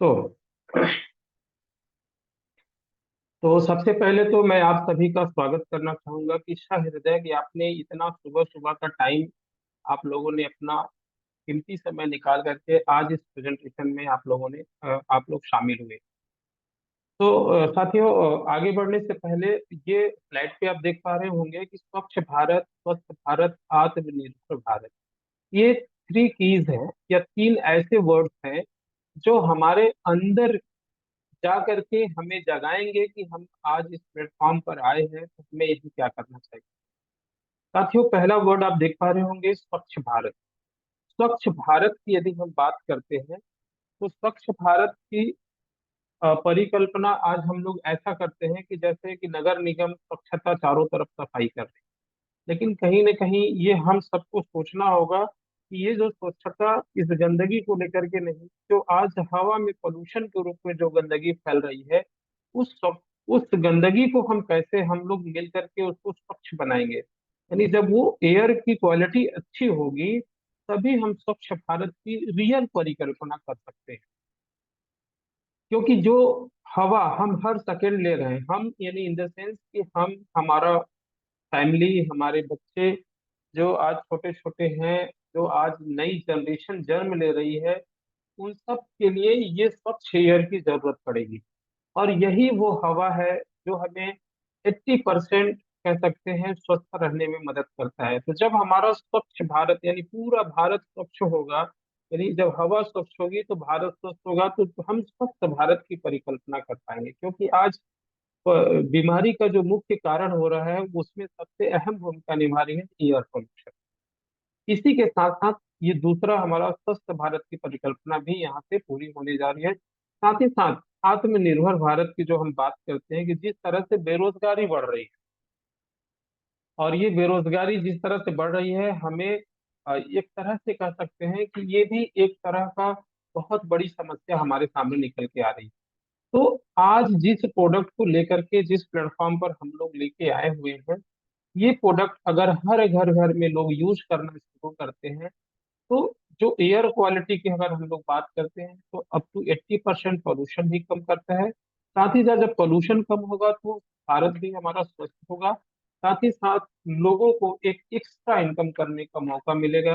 तो तो सबसे पहले तो मैं आप सभी का स्वागत करना चाहूंगा कि हृदय कि आपने इतना सुबह सुबह का टाइम आप लोगों ने अपना कीमती समय निकाल करके आज इस प्रेजेंटेशन में आप लोग शामिल हुए। तो साथियों, आगे बढ़ने से पहले ये स्लाइड पे आप देख पा रहे होंगे कि स्वच्छ भारत, स्वस्थ भारत, आत्मनिर्भर भारत, ये थ्री कीज हैं या तीन ऐसे वर्ड्स हैं जो हमारे अंदर जा करके हमें जगाएंगे कि हम आज इस प्लेटफॉर्म पर आए हैं तो हमें यही क्या करना चाहिए। साथियों, पहला वर्ड आप देख पा रहे होंगे, स्वच्छ भारत। स्वच्छ भारत की यदि हम बात करते हैं तो स्वच्छ भारत की परिकल्पना आज हम लोग ऐसा करते हैं कि जैसे कि नगर निगम स्वच्छता चारों तरफ सफाई कर रहे हैं। लेकिन कहीं ना कहीं ये हम सबको सोचना होगा कि ये जो स्वच्छता इस गंदगी को लेकर के नहीं, जो आज हवा में पोल्यूशन के रूप में जो गंदगी फैल रही है, उस गंदगी को हम कैसे हम लोग मिल करके उसको स्वच्छ बनाएंगे। यानी जब वो एयर की क्वालिटी अच्छी होगी तभी हम स्वच्छ भारत की रियल परिकल्पना कर सकते हैं। क्योंकि जो हवा हम हर सेकंड ले रहे हैं, हम यानी इन द सेंस कि हम, हमारा फैमिली, हमारे बच्चे जो आज छोटे छोटे हैं, जो आज नई जनरेशन जन्म ले रही है, उन सब के लिए ये स्वच्छ एयर की जरूरत पड़ेगी। और यही वो हवा है जो हमें 80% कह सकते हैं स्वस्थ रहने में मदद करता है। तो जब हमारा स्वच्छ भारत यानी पूरा भारत स्वच्छ होगा, यानी जब हवा स्वच्छ होगी तो भारत स्वच्छ होगा, तो हम स्वस्थ भारत की परिकल्पना कर पाएंगे। क्योंकि आज बीमारी का जो मुख्य कारण हो रहा है उसमें सबसे अहम भूमिका निभा रही है एयर पोल्यूशन। इसी के साथ साथ ये दूसरा हमारा स्वस्थ भारत की परिकल्पना भी यहाँ से पूरी होने जा रही है। साथ ही साथ आत्मनिर्भर भारत की जो हम बात करते हैं कि जिस तरह से बेरोजगारी बढ़ रही है, और ये बेरोजगारी जिस तरह से बढ़ रही है, हमें एक तरह से कह सकते हैं कि ये भी एक तरह का बहुत बड़ी समस्या हमारे सामने निकल के आ रही है। तो आज जिस प्रोडक्ट को लेकर के जिस प्लेटफॉर्म पर हम लोग लेके आए हुए हैं, ये प्रोडक्ट अगर हर घर घर में लोग यूज करना शुरू करते हैं तो जो एयर क्वालिटी की अगर हम लोग बात करते हैं तो अप टू 80% पॉल्यूशन भी कम करता है। साथ ही साथ जब पॉल्यूशन कम होगा तो भारत भी हमारा स्वस्थ होगा। साथ ही साथ लोगों को एक एक्स्ट्रा इनकम करने का मौका मिलेगा,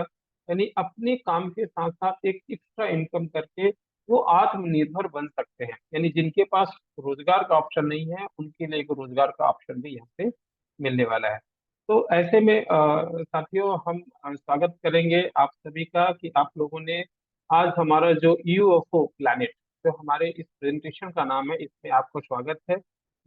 यानी अपने काम के साथ साथ एक एक्स्ट्रा इनकम करके वो आत्मनिर्भर बन सकते हैं। यानी जिनके पास रोजगार का ऑप्शन नहीं है उनके लिए एक रोजगार का ऑप्शन भी यहाँ से मिलने वाला है। तो ऐसे में साथियों, हम स्वागत करेंगे आप सभी का कि आप लोगों ने आज हमारा जो यूएफओ प्लैनेट, जो हमारे इस प्रेजेंटेशन का नाम है, इसमें आपको स्वागत है,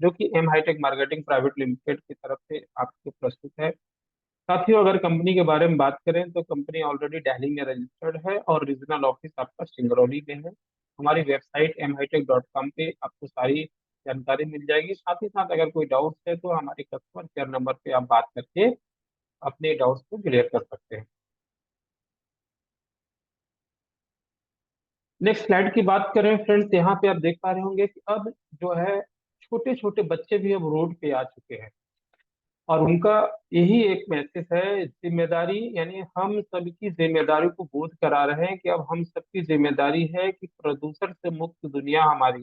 जो कि M hi-tech marketing private limited की तरफ से आपको प्रस्तुत है। साथियों, अगर कंपनी के बारे में बात करें तो कंपनी ऑलरेडी दिल्ली में रजिस्टर्ड है और रीजनल ऑफिस आपका सिंगरौली में है। हमारी वेबसाइट mhitech.com पे आपको सारी जानकारी मिल जाएगी। साथ ही साथ अगर कोई डाउट्स है तो हमारे कस्टमर केयर नंबर पे आप बात करके अपने डाउट्स को क्लियर कर सकते हैं। नेक्स्ट स्लाइड की बात करें फ्रेंड्स, यहाँ पे आप देख पा रहे होंगे कि अब जो है छोटे छोटे बच्चे भी अब रोड पे आ चुके हैं, और उनका यही एक मैसेज है, जिम्मेदारी, यानी हम सबकी जिम्मेदारी को बोध करा रहे हैं कि अब हम सबकी जिम्मेदारी है कि प्रदूषण से मुक्त दुनिया हमारी,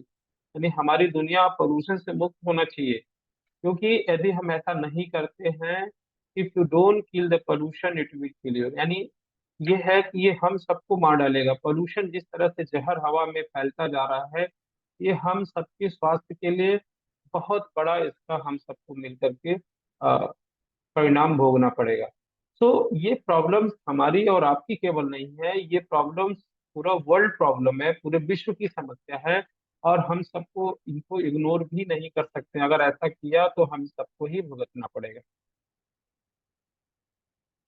यानी हमारी दुनिया प्रदूषण से मुक्त होना चाहिए। क्योंकि यदि हम ऐसा नहीं करते हैं, if you don't kill the pollution it will kill you, यानी ये है कि ये हम सबको मार डालेगा। पोल्यूशन जिस तरह से जहर हवा में फैलता जा रहा है, ये हम सबके स्वास्थ्य के लिए बहुत बड़ा, इसका हम सबको मिल करके परिणाम भोगना पड़ेगा। तो ये प्रॉब्लम्स हमारी और आपकी केवल नहीं है, ये प्रॉब्लम्स पूरा वर्ल्ड प्रॉब्लम है, पूरे विश्व की समस्या है। और हम सबको इनको इग्नोर भी नहीं कर सकते, अगर ऐसा किया तो हम सबको ही भुगतना पड़ेगा।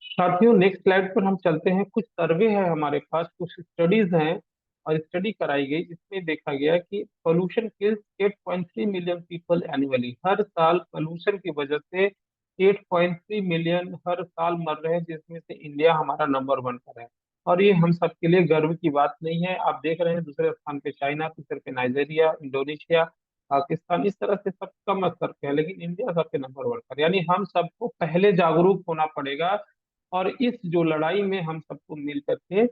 साथियों, नेक्स्ट स्लाइड पर हम चलते हैं। कुछ सर्वे है हमारे पास, कुछ स्टडीज हैं और स्टडी कराई गई, इसमें देखा गया कि pollution kills 8.3 million people annually. हर साल पोल्यूशन की वजह से 8.3 मिलियन हर साल मर रहे हैं, जिसमें से इंडिया हमारा नंबर वन पर है। और ये हम सबके लिए गर्व की बात नहीं है। आप देख रहे हैं दूसरे स्थान पे चाइना, तीसरे पे नाइजीरिया, इंडोनेशिया, पाकिस्तान, इस तरह से सब कम स्तर पे है, लेकिन इंडिया सबके नंबर वन पर। यानी हम सबको पहले जागरूक होना पड़ेगा और इस जो लड़ाई में हम सबको मिल करके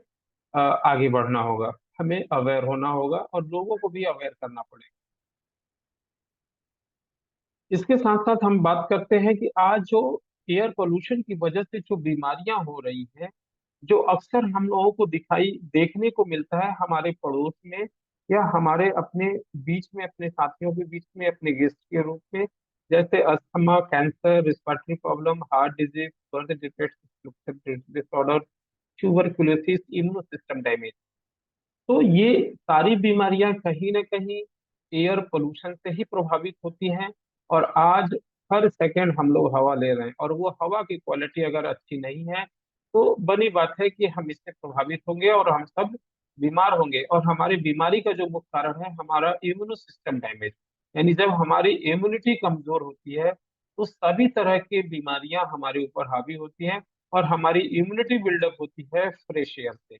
आगे बढ़ना होगा। हमें अवेयर होना होगा और लोगों को भी अवेयर करना पड़ेगा। इसके साथ साथ हम बात करते हैं कि आज जो एयर पोल्यूशन की वजह से जो बीमारियां हो रही हैं, जो अक्सर हम लोगों को दिखाई देखने को मिलता है हमारे पड़ोस में या हमारे अपने बीच में, अपने साथियों के बीच में, अपने गेस्ट के रूप में, जैसे asthma, cancer, respiratory problem, heart disease, birth defect disorder, tuberculosis, immune system damage. तो ये सारी बीमारियां कहीं ना कहीं एयर पोल्यूशन से ही प्रभावित होती हैं। और आज हर सेकंड हम लोग हवा ले रहे हैं और वो हवा की क्वालिटी अगर अच्छी नहीं है तो बनी बात है कि हम इससे प्रभावित होंगे और हम सब बीमार होंगे। और हमारी बीमारी का जो मुख्य कारण है हमारा इम्यूनो सिस्टम डैमेज, यानी जब हमारी इम्यूनिटी कमजोर होती है तो सभी तरह की बीमारियां हमारे ऊपर हावी होती हैं। और हमारी इम्यूनिटी बिल्डअप होती है फ्रेश एयर से।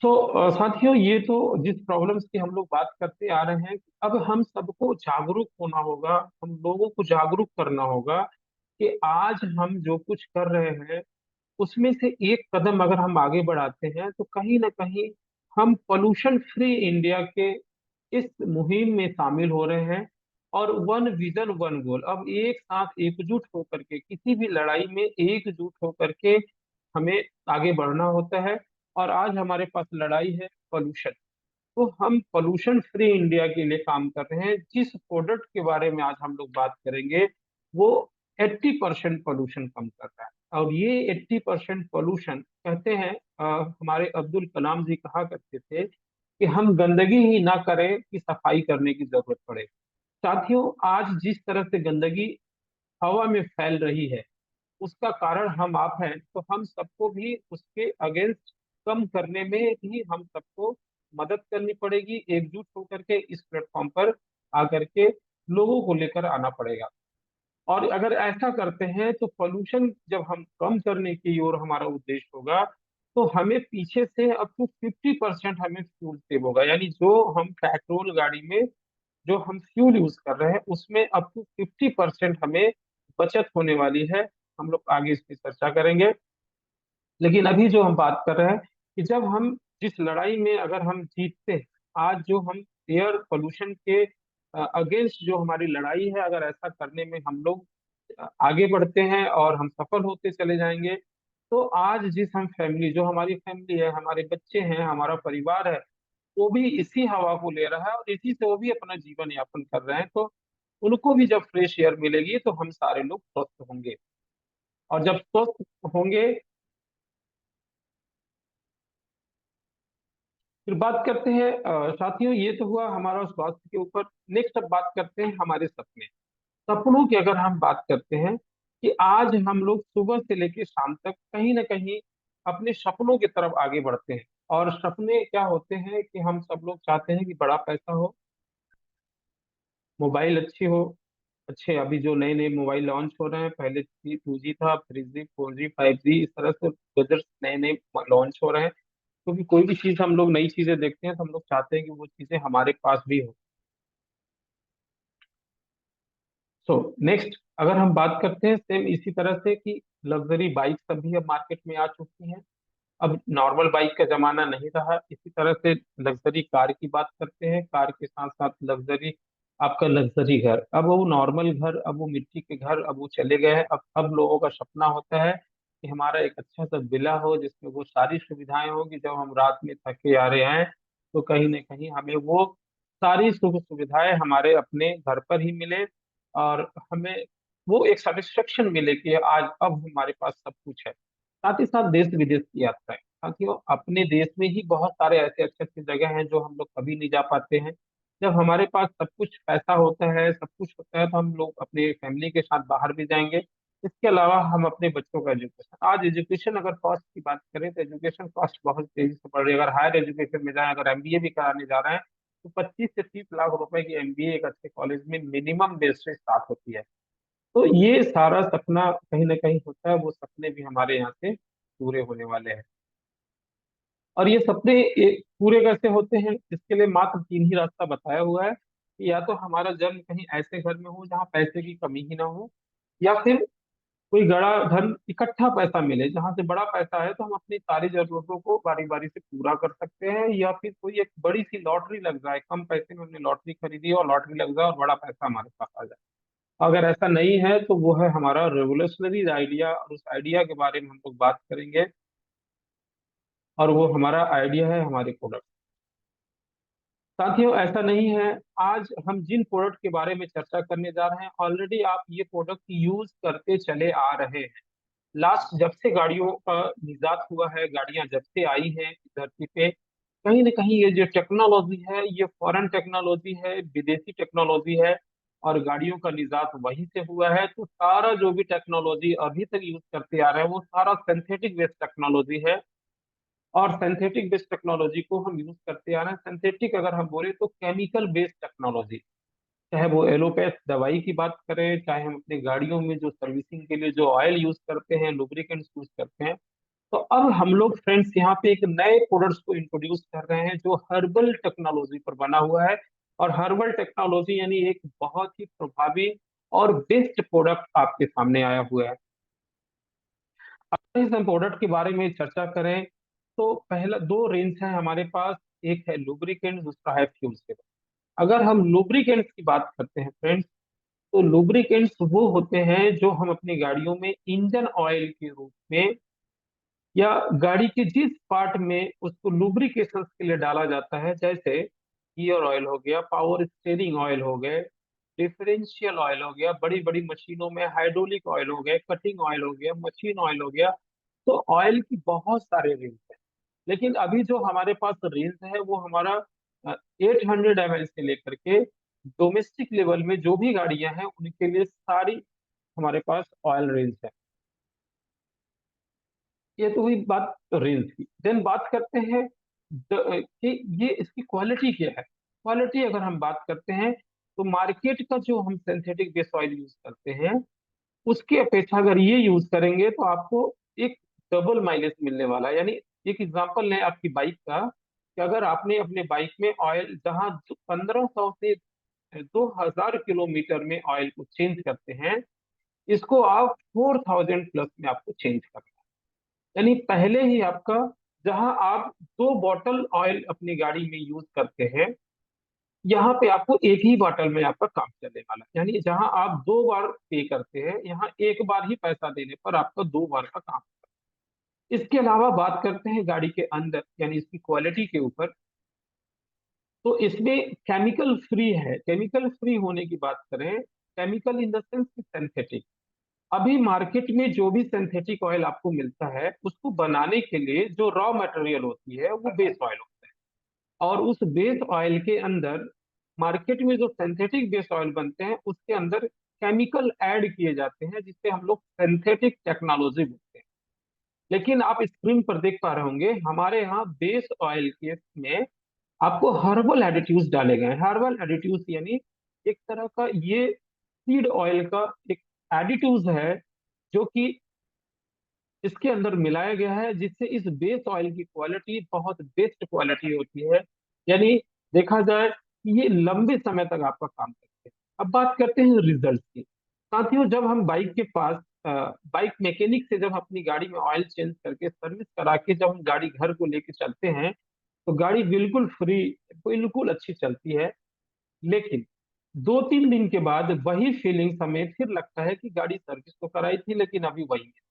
तो साथियों, ये तो जिस प्रॉब्लम्स की हम लोग बात करते आ रहे हैं, अब हम सबको जागरूक होना होगा, हम लोगों को जागरूक करना होगा कि आज हम जो कुछ कर रहे हैं उसमें से एक कदम अगर हम आगे बढ़ाते हैं तो कहीं ना कहीं हम पोल्यूशन फ्री इंडिया के इस मुहिम में शामिल हो रहे हैं। और वन विजन वन गोल, अब एक साथ एकजुट होकर के किसी भी लड़ाई में एकजुट होकर के हमें आगे बढ़ना होता है। और आज हमारे पास लड़ाई है पोल्यूशन। तो हम पोल्यूशन फ्री इंडिया के लिए काम कर रहे हैं। जिस प्रोडक्ट के बारे में आज हम लोग बात करेंगे वो 80% पोल्यूशन कम कर रहा है। और ये 80% पोल्यूशन कहते हैं, हमारे अब्दुल कलाम जी कहा करते थे कि हम गंदगी ही ना करें कि सफाई करने की जरूरत पड़े। साथियों, आज जिस तरह से गंदगी हवा में फैल रही है उसका कारण हम आप हैं। तो हम सबको भी उसके अगेंस्ट कम करने में ही हम सबको मदद करनी पड़ेगी। एकजुट होकर के इस प्लेटफॉर्म पर आकर के लोगों को लेकर आना पड़ेगा। और अगर ऐसा करते हैं तो पोल्यूशन जब हम कम करने की ओर हमारा उद्देश्य होगा तो हमें पीछे से अप टू 50% हमें फ्यूल सेव होगा। यानी जो हम पेट्रोल गाड़ी में जो हम फ्यूल यूज कर रहे हैं उसमें अप टू 50% हमें बचत होने वाली है। हम लोग आगे इस पर चर्चा करेंगे। लेकिन अभी जो हम बात कर रहे हैं कि जब हम जिस लड़ाई में अगर हम जीतते हैं, आज जो हम एयर पोल्यूशन के अगेंस्ट जो हमारी लड़ाई है, अगर ऐसा करने में हम लोग आगे बढ़ते हैं और हम सफल होते चले जाएंगे तो आज जिस हम फैमिली, जो हमारी फैमिली है, हमारे बच्चे हैं, हमारा परिवार है, वो भी इसी हवा को ले रहा है और इसी से वो भी अपना जीवन यापन कर रहे हैं। तो उनको भी जब फ्रेश एयर मिलेगी तो हम सारे लोग स्वस्थ होंगे। और जब स्वस्थ होंगे, फिर बात करते हैं साथियों, ये तो हुआ हमारा स्वास्थ्य के ऊपर। नेक्स्ट अब बात करते हैं हमारे सपने। सपनों की अगर हम बात करते हैं कि आज हम लोग सुबह से लेकर शाम तक कहीं ना कहीं अपने सपनों की तरफ आगे बढ़ते हैं। और सपने क्या होते हैं कि हम सब लोग चाहते हैं कि बड़ा पैसा हो, मोबाइल अच्छी हो। अच्छे अभी जो नए नए मोबाइल लॉन्च हो रहे हैं, पहले 2G था, 3G, 4G, 5G, इस तरह से गजर्स नए नए लॉन्च हो रहे हैं। क्योंकि कोई भी चीज हम लोग नई चीजें देखते हैं तो हम लोग चाहते हैं कि वो चीजें हमारे पास भी हो। सो नेक्स्ट अगर हम बात करते हैं सेम इसी तरह से कि लग्जरी बाइक अभी अब मार्केट में आ चुकी हैं। अब नॉर्मल बाइक का जमाना नहीं रहा। इसी तरह से लग्जरी कार की बात करते हैं, कार के साथ साथ लग्जरी, आपका लग्जरी घर। अब वो नॉर्मल घर, अब वो मिट्टी के घर, अब वो चले गए हैं। अब लोगों का सपना होता है कि हमारा एक अच्छा सा विला हो जिसमें वो सारी सुविधाएं हो कि जब हम रात में थके आ रहे हैं तो कहीं ना कहीं हमें वो सारी सुख सुविधाएं हमारे अपने घर पर ही मिले। और हमें वो एक सेटिस्फेक्शन मिले कि आज अब हमारे पास सब कुछ है। साथ ही साथ देश विदेश की यात्राएं। साथियों, अपने देश में ही बहुत सारे ऐसे अच्छे अच्छे जगह हैं जो हम लोग कभी नहीं जा पाते हैं। जब हमारे पास सब कुछ पैसा होता है, सब कुछ होता है, तो हम लोग अपने फैमिली के साथ बाहर भी जाएंगे। इसके अलावा हम अपने बच्चों का एजुकेशन, आज एजुकेशन अगर कॉस्ट की बात करें तो एजुकेशन कॉस्ट बहुत तेजी से बढ़ रही है। अगर हायर एजुकेशन में जाए, अगर एमबीए भी कराने जा रहे हैं तो 25 से 30 लाख रुपए की एमबीए एक अच्छे कॉलेज में मिनिमम बेस से स्टार्ट होती है। तो ये सारा सपना कहीं ना कहीं होता है, वो सपने भी हमारे यहाँ से पूरे होने वाले हैं। और ये सपने पूरे कैसे होते हैं, इसके लिए मात्र तीन ही रास्ता बताया हुआ है कि या तो हमारा जन्म कहीं ऐसे घर में हो जहाँ पैसे की कमी ही ना हो, या फिर कोई बड़ा धन, इकट्ठा पैसा मिले, जहां से बड़ा पैसा है तो हम अपनी सारी जरूरतों को बारी बारी से पूरा कर सकते हैं, या फिर कोई एक बड़ी सी लॉटरी लग जाए, कम पैसे में हमने लॉटरी खरीदी और लॉटरी लग जाए और बड़ा पैसा हमारे पास आ जाए। अगर ऐसा नहीं है तो वो है हमारा रेवोल्यूशनरी आइडिया, और उस आइडिया के बारे में हम लोग बात करेंगे। और वो हमारा आइडिया है हमारे प्रोडक्ट। साथियों, ऐसा नहीं है, आज हम जिन प्रोडक्ट के बारे में चर्चा करने जा रहे हैं, ऑलरेडी आप ये प्रोडक्ट यूज करते चले आ रहे हैं। लास्ट जब से गाड़ियों का निजात हुआ है, गाड़ियां जब से आई हैं इस धरती पे, कहीं ना कहीं ये जो टेक्नोलॉजी है ये फॉरेन टेक्नोलॉजी है, विदेशी टेक्नोलॉजी है, और गाड़ियों का निजात वहीं से हुआ है। तो सारा जो भी टेक्नोलॉजी अभी तक यूज करते आ रहे हैं वो सारा सिंथेटिक बेस्ड टेक्नोलॉजी है। और सिंथेटिक बेस्ड टेक्नोलॉजी को हम यूज करते आ रहे हैं। सिंथेटिक अगर हम बोले तो केमिकल बेस्ड टेक्नोलॉजी, चाहे वो एलोपैथ दवाई की बात करें, चाहे हम अपने गाड़ियों में जो सर्विसिंग के लिए जो ऑयल यूज करते हैं, लुब्रिकेंट्स यूज करते हैं। तो अब हम लोग फ्रेंड्स यहाँ पे एक नए प्रोडक्ट्स को इंट्रोड्यूस कर रहे हैं जो हर्बल टेक्नोलॉजी पर बना हुआ है। और हर्बल टेक्नोलॉजी यानी एक बहुत ही प्रभावी और बेस्ट प्रोडक्ट आपके सामने आया हुआ है। अब इस प्रोडक्ट के बारे में चर्चा करें तो पहला दो रेंज है हमारे पास। एक है लुब्रिकेंट, दूसरा है फ्यूल सेल। अगर हम लुब्रिकेंट्स की बात करते हैं फ्रेंड्स, तो लुब्रिकेंट्स वो होते हैं जो हम अपनी गाड़ियों में इंजन ऑयल के रूप में, या गाड़ी के जिस पार्ट में उसको लुब्रिकेशन के लिए डाला जाता है, जैसे गियर ऑयल हो गया, पावर स्टीयरिंग ऑयल हो गए, डिफरेंशियल ऑयल हो गया, बड़ी बड़ी मशीनों में हाइड्रोलिक ऑयल हो गया, कटिंग ऑयल हो गया, मशीन ऑयल हो गया। तो ऑयल की बहुत सारे रेंज है। लेकिन अभी जो हमारे पास रेंज है वो हमारा 800 ml से लेकर के डोमेस्टिक लेवल में जो भी गाड़ियां हैं उनके लिए सारी हमारे पास ऑयल रेंज है। ये तो हुई बात रेंज की। देन बात करते हैं कि ये इसकी क्वालिटी क्या है। क्वालिटी अगर हम बात करते हैं तो मार्केट का जो हम सिंथेटिक बेस ऑयल यूज करते हैं उसकी अपेक्षा अगर ये यूज करेंगे तो आपको एक डबल माइलेज मिलने वाला है। यानी एक एग्जांपल लें आपकी बाइक का, कि अगर आपने अपने बाइक में ऑयल जहां 1500 से 2000 किलोमीटर में ऑयल को चेंज करते हैं, इसको आप 4000 प्लस में आपको चेंज करना है। यानी पहले ही आपका, जहां आप 2 बॉटल ऑयल अपनी गाड़ी में यूज करते हैं, यहाँ पे आपको एक ही बॉटल में आपका काम चलने वाला है। यानी जहां आप 2 बार पे करते हैं, यहाँ एक बार ही पैसा देने पर आपका 2 बार का काम। इसके अलावा बात करते हैं गाड़ी के अंदर यानी इसकी क्वालिटी के ऊपर, तो इसमें केमिकल फ्री है। केमिकल फ्री होने की बात करें, chemical in the sense synthetic. अभी मार्केट में जो भी सिंथेटिक ऑयल आपको मिलता है उसको बनाने के लिए जो रॉ मटेरियल होती है वो बेस ऑयल होता है। और उस बेस ऑयल के अंदर, मार्केट में जो सिंथेटिक बेस ऑयल बनते हैं उसके अंदर केमिकल ऐड किए जाते हैं जिससे हम लोग सिंथेटिक टेक्नोलॉजी बोलते हैं। लेकिन आप स्क्रीन पर देख पा रहे होंगे हमारे यहाँ बेस ऑयल के में आपको हर्बल एडिटिव्स डाले गए हैं। हर्बल एडिटिव्स यानी एक तरह का ये सीड ऑयल का एक एडिटिव्स है जो कि इसके अंदर मिलाया गया है, जिससे इस बेस ऑयल की क्वालिटी बहुत बेस्ट क्वालिटी होती है। यानी देखा जाए कि ये लंबे समय तक आपका काम करते हैं। अब बात करते हैं रिजल्ट की। साथियों, जब हम बाइक के पास बाइक मैकेनिक से जब अपनी गाड़ी में ऑयल चेंज करके सर्विस करा के जब हम गाड़ी घर को लेके चलते हैं तो गाड़ी बिल्कुल फ्री, बिल्कुल अच्छी चलती है। लेकिन 2-3 दिन के बाद वही फीलिंग हमें फिर लगता है कि गाड़ी सर्विस तो कराई थी लेकिन अभी वही है।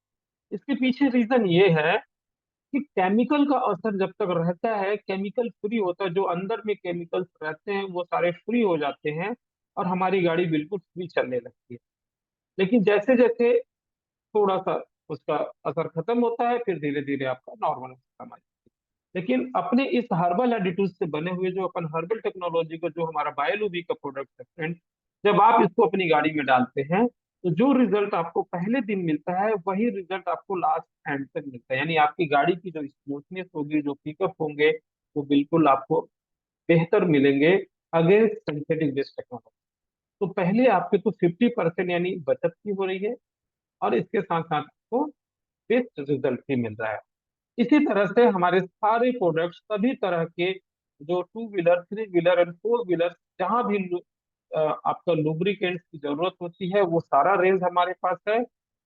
इसके पीछे रीजन ये है कि केमिकल का असर जब तक रहता है, केमिकल फ्री होता है, जो अंदर में केमिकल्स रहते हैं वो सारे फ्री हो जाते हैं और हमारी गाड़ी बिल्कुल फ्री चलने लगती है। लेकिन जैसे जैसे थोड़ा सा उसका असर खत्म होता है फिर धीरे धीरे आपका नॉर्मल समय। लेकिन अपने इस हर्बल एडिटिव से बने हुए जो अपन हर्बल टेक्नोलॉजी का जो हमारा बायोलूबी का प्रोडक्ट है फ्रेंड, जब आप इसको अपनी गाड़ी में डालते हैं तो जो रिजल्ट आपको पहले दिन मिलता है वही रिजल्ट आपको लास्ट एंड तक मिलता है। यानी आपकी गाड़ी की जो स्मूथनेस होगी, जो पिकअप होंगे, वो बिल्कुल आपको बेहतर मिलेंगे अगेंस्ट सिंथेटिक बेस्ड टेक्नोलॉजी। तो पहले आपके तो 50% यानी बचत की हो रही है, और इसके साथ साथ आपको बेस्ट रिजल्ट भी मिल रहा है। इसी तरह से हमारे सारे प्रोडक्ट्स सभी तरह के, जो 2 व्हीलर, 3 व्हीलर एंड 4 व्हीलर, जहां भी आपका लुब्रिकेंट्स की जरूरत होती है वो सारा रेंज हमारे पास है।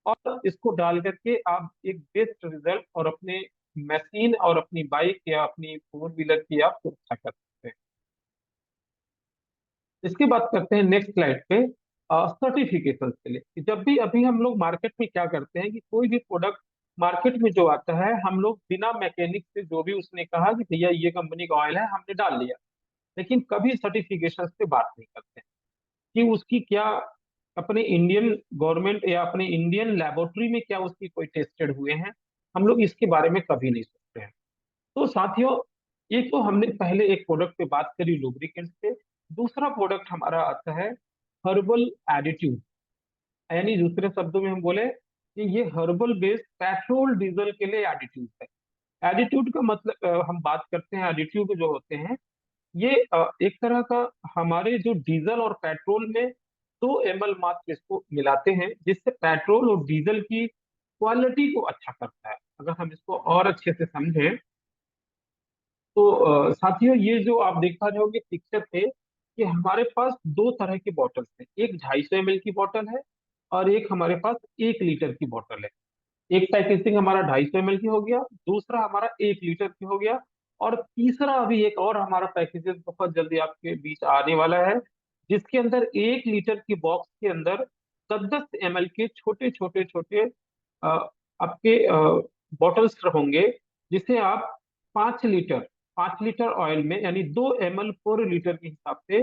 और इसको डाल करके आप एक बेस्ट रिजल्ट और अपने मशीन और अपनी बाइक या अपनी फोर व्हीलर की आप सुरक्षा कर सकते हैं। इसके बात करते हैं नेक्स्ट स्लाइड पे सर्टिफिकेशन के लिए, कि जब भी अभी हम लोग मार्केट में क्या करते हैं कि कोई भी प्रोडक्ट मार्केट में जो आता है, हम लोग बिना मैकेनिक से जो भी उसने कहा कि भैया ये कंपनी का ऑयल है, हमने डाल लिया, लेकिन कभी सर्टिफिकेशन पे बात नहीं करते कि उसकी क्या अपने इंडियन गवर्नमेंट या अपने इंडियन लेबोरेटरी में क्या उसकी कोई टेस्टेड हुए हैं, हम लोग इसके बारे में कभी नहीं सोचते हैं। तो साथियों, ये तो हमने पहले एक प्रोडक्ट पे बात करी लुब्रिकेंट पे। दूसरा प्रोडक्ट हमारा आता है हर्बल एडिटिव, यानी दूसरे शब्दों में हम बोले कि ये हर्बल बेस्ड पेट्रोल डीजल के लिए एडिटिव है। एडिटिव का मतलब हम बात करते हैं एडिटिव जो होते हैं, ये एक तरह का हमारे जो डीजल और पेट्रोल में 2 ml मात्र इसको मिलाते हैं, जिससे पेट्रोल और डीजल की क्वालिटी को अच्छा करता है। अगर हम इसको और अच्छे से समझें तो साथियों, ये जो आप देख पा रहे होंगे पिक्चर पे, कि हमारे पास दो तरह की बॉटल्स हैं। एक 250 ml की बॉटल है और एक हमारे पास 1 लीटर की बॉटल है। एक पैकेजिंग हमारा 250 ml की हो गया, दूसरा हमारा 1 लीटर की हो गया, और तीसरा अभी एक और हमारा पैकेजेस बहुत जल्दी आपके बीच आने वाला है, जिसके अंदर 1 लीटर की बॉक्स के अंदर 10-10 ml के छोटे छोटे छोटे आपके बॉटल्स होंगे, जिसे आप 5 लीटर 5 लीटर ऑयल में, यानी 2 ml पर लीटर के हिसाब से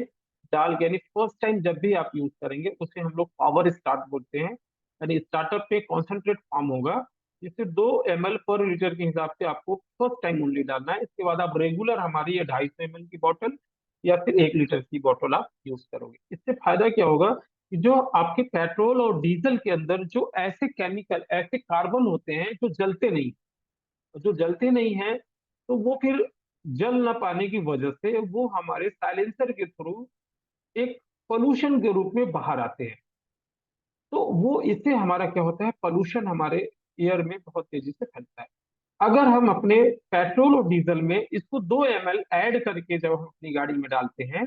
डाल के, यानी फर्स्ट टाइम जब भी आप यूज करेंगे उसे हम लोग पावर स्टार्ट बोलते हैं, यानी स्टार्टअप पे कॉन्सेंट्रेट फॉर्म होगा, जिससे 2 ml पर लीटर के हिसाब से आपको फर्स्ट टाइम ओनली डालना है। इसके बाद आप रेगुलर हमारी ये 250 ml की बॉटल या फिर 1 लीटर की बॉटल आप यूज करोगे। इससे फायदा क्या होगा कि जो आपके पेट्रोल और डीजल के अंदर जो ऐसे केमिकल, ऐसे कार्बन होते हैं जो जलते नहीं हैं, तो वो फिर जल ना पाने की वजह से वो हमारे साइलेंसर के थ्रू एक पोल्यूशन के रूप में बाहर आते हैं। तो वो इससे हमारा क्या होता है, पोल्यूशन हमारे एयर में बहुत तेजी से फैलता है। अगर हम अपने पेट्रोल और डीजल में इसको 2 ml ऐड करके जब हम अपनी गाड़ी में डालते हैं,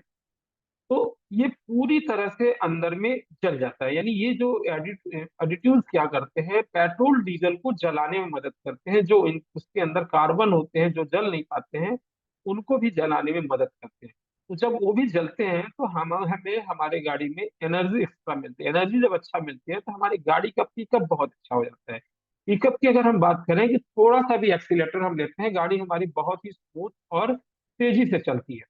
तो ये पूरी तरह से अंदर में जल जाता है। यानी ये जो एडिटिव्स क्या करते हैं, पेट्रोल डीजल को जलाने में मदद करते हैं। जो उसके अंदर कार्बन होते हैं जो जल नहीं पाते हैं, उनको भी जलाने में मदद करते हैं। तो जब वो भी जलते हैं तो हमें हमारे गाड़ी में एनर्जी एक्स्ट्रा मिलती है। एनर्जी जब अच्छा मिलती है तो हमारी गाड़ी का पिकअप बहुत अच्छा हो जाता है। पिकअप की अगर हम बात करें कि थोड़ा सा भी एक्सीलेटर हम लेते हैं, गाड़ी हमारी बहुत ही स्मूथ और तेजी से चलती है।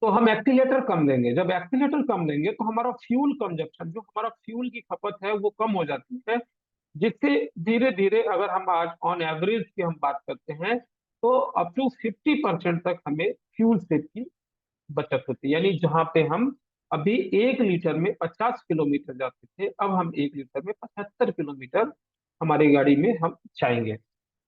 तो हम एक्सीलेटर कम देंगे, जब एक्सीलेटर कम देंगे तो हमारा फ्यूल कंजप्शन, जो हमारा फ्यूल की खपत है, वो कम हो जाती है, जिससे धीरे धीरे, अगर हम आज ऑन एवरेज की हम बात करते हैं, तो अप टू 50% तक हमें फ्यूल सेव की बचत होती है। यानी जहां पे हम अभी 1 लीटर में 50 किलोमीटर जाते थे, अब हम 1 लीटर में 75 किलोमीटर हमारी गाड़ी में हम जाएंगे।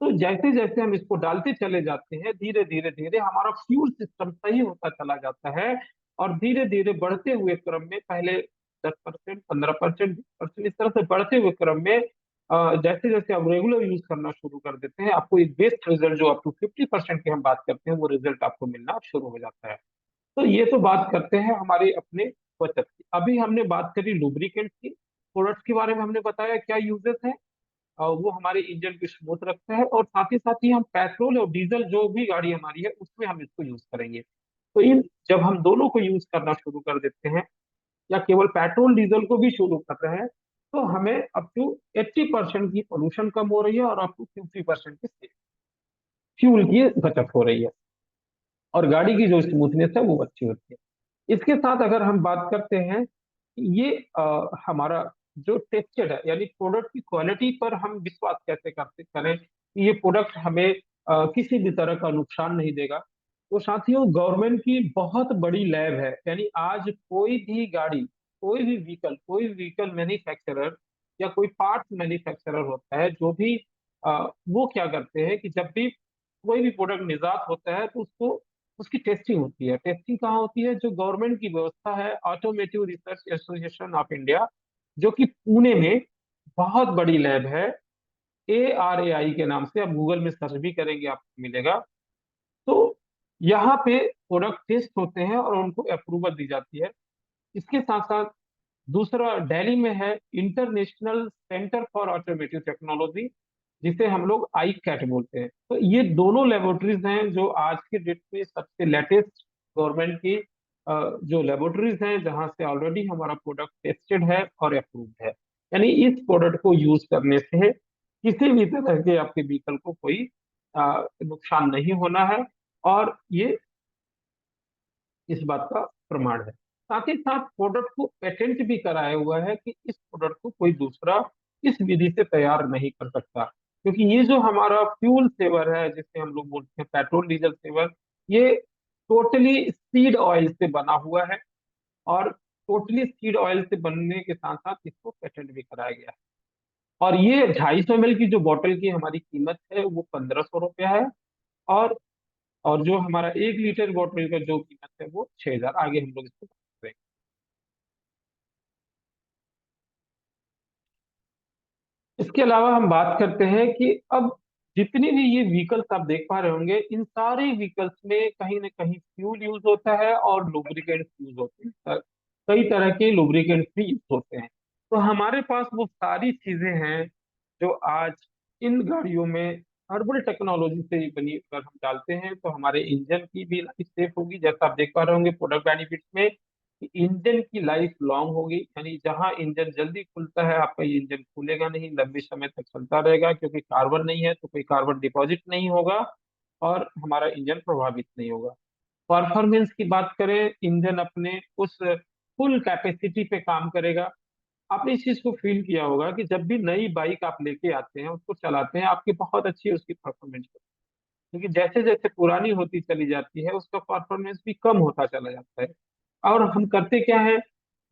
तो जैसे जैसे हम इसको डालते चले जाते हैं, धीरे धीरे धीरे हमारा फ्यूल सिस्टम सही होता चला जाता है, और धीरे धीरे बढ़ते हुए क्रम में, पहले 10%, 15%, 20% इस तरह से बढ़ते हुए क्रम में जैसे जैसे आप रेगुलर यूज करना शुरू कर देते हैं, आपको एक बेस्ट रिजल्ट जो अप टू 50% की हम बात करते हैं, वो रिजल्ट आपको मिलना शुरू हो जाता है। तो ये तो बात करते हैं हमारे अपने बचत की। अभी हमने बात करी लुब्रिकेंट की, प्रोडक्ट्स के बारे में हमने बताया क्या यूजेस है, और वो हमारे इंजन को स्मूथ रखता है, और साथ ही हम पेट्रोल और डीजल जो भी गाड़ी हमारी है उसमें हम इसको यूज करेंगे। तो इन जब हम दोनों को यूज करना शुरू कर देते हैं, या केवल पेट्रोल डीजल को भी शुरू कर रहे हैं, तो हमें अप टू 80% की पोल्यूशन कम हो रही है, और अप टू 50% की फ्यूल की बचत हो रही है, और गाड़ी की जो स्मूथनेस है वो अच्छी होती है। इसके साथ अगर हम बात करते हैं, ये हमारा जो टेस्टेड है, यानी प्रोडक्ट की क्वालिटी पर हम विश्वास कैसे करते करें कि ये प्रोडक्ट हमें किसी भी तरह का नुकसान नहीं देगा। तो साथियों, गवर्नमेंट की बहुत बड़ी लैब है, यानी आज कोई भी व्हीकल मैन्युफैक्चरर या कोई पार्ट मैन्युफैक्चरर होता है, जो भी वो क्या करते हैं कि जब भी कोई भी प्रोडक्ट निर्यात होता है तो उसको उसकी टेस्टिंग होती है। टेस्टिंग कहाँ होती है? जो गवर्नमेंट की व्यवस्था है, automotive research association of India, जो कि पुणे में बहुत बड़ी लैब है, ARAI के नाम से, आप गूगल में सर्च भी करेंगे आपको मिलेगा। तो यहाँ पे प्रोडक्ट टेस्ट होते हैं और उनको अप्रूवल दी जाती है। इसके साथ साथ दूसरा दिल्ली में है international centre for automotive technology, जिसे हम लोग आई कैट बोलते हैं। तो ये दोनों लेबोरेटरीज हैं जो आज के डेट में सबसे लेटेस्ट गवर्नमेंट की जो लेबोरेटरीज हैं, जहां से ऑलरेडी हमारा प्रोडक्ट टेस्टेड है और अप्रूव्ड है। यानी इस प्रोडक्ट को यूज करने से किसी भी तरह के आपके व्हीकल को कोई नुकसान नहीं होना है, और ये इस बात का प्रमाण है। साथ ही साथ प्रोडक्ट को पेटेंट भी कराया हुआ है कि इस प्रोडक्ट को कोई दूसरा इस विधि से तैयार नहीं कर सकता, क्योंकि ये जो हमारा फ्यूल सेवर है, जिसे हम लोग बोलते हैं पेट्रोल डीजल सेवर, ये टोटली सीड ऑयल से बना हुआ है, और टोटली सीड ऑयल से बनने के साथ साथ इसको पेटेंट भी कराया गया है। और ये 250 ml की जो बोतल की हमारी कीमत है वो 1500 रुपया है, और जो हमारा 1 लीटर बॉटल का जो कीमत है वो 6000। आगे हम लोग इसको बात करेंगे। इसके अलावा हम बात करते हैं कि अब जितनी भी ये व्हीकल्स आप देख पा रहे होंगे, इन सारे व्हीकल्स में कहीं ना कहीं फ्यूल यूज होता है और लुब्रिकेंट्स यूज होते हैं। कई तरह के लुब्रिकेंट्स भी यूज होते हैं। तो हमारे पास वो सारी चीजें हैं जो आज इन गाड़ियों में हर्बल टेक्नोलॉजी से ही बनी, अगर हम डालते हैं तो हमारे इंजन की भी लाइफ सेफ होगी। जैसा आप देख पा रहे होंगे प्रोडक्ट बेनिफिट्स में कि इंजन की लाइफ लॉन्ग होगी, यानी जहां इंजन जल्दी खुलता है आपका ये इंजन खुलेगा नहीं, लंबे समय तक चलता रहेगा, क्योंकि कार्बन नहीं है तो कोई कार्बन डिपॉजिट नहीं होगा और हमारा इंजन प्रभावित नहीं होगा। परफॉर्मेंस की बात करें, इंजन अपने उस फुल कैपेसिटी पे काम करेगा। आपने इस चीज को फील किया होगा कि जब भी नई बाइक आप लेके आते हैं, उसको चलाते हैं, आपकी बहुत अच्छी उसकी परफॉर्मेंस होती है, क्योंकि जैसे जैसे पुरानी होती चली जाती है उसका परफॉर्मेंस भी कम होता चला जाता है। और हम करते क्या है,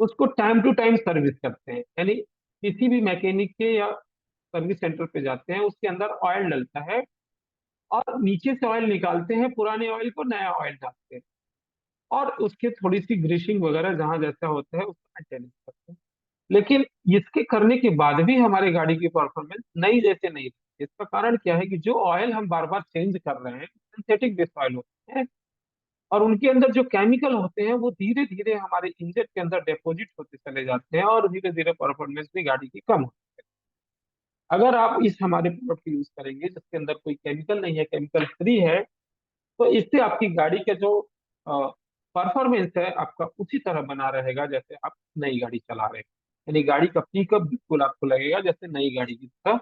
उसको टाइम टू टाइम सर्विस करते हैं, यानी किसी भी मैकेनिक के या सर्विस सेंटर पे जाते हैं, उसके अंदर ऑयल डलता है और नीचे से ऑयल निकालते हैं, पुराने ऑयल को नया ऑयल डालते हैं, और उसके थोड़ी सी ग्रीसिंग वगैरह जहां जैसा होता है उसका मेंटेनेंस करते हैं। लेकिन इसके करने के बाद भी हमारी गाड़ी की परफॉर्मेंस नई जैसे नहीं रहती। इसका कारण क्या है कि जो ऑयल हम बार बार चेंज कर रहे हैं सिंथेटिक बेस ऑयल होते हैं, और उनके अंदर जो केमिकल होते हैं वो धीरे धीरे हमारे इंजन के अंदर डिपॉजिट होते चले जाते हैं, और धीरे धीरे परफॉर्मेंस भी गाड़ी की कम होती है। अगर आप इस हमारे प्रोडक्ट यूज करेंगे जिसके अंदर कोई केमिकल नहीं है, केमिकल फ्री है, तो इससे आपकी गाड़ी का जो परफॉर्मेंस है आपका उसी तरह बना रहेगा जैसे आप नई गाड़ी चला रहे हैं। यानी गाड़ी का पिकअप बिल्कुल आपको लगेगा जैसे नई गाड़ी की तरह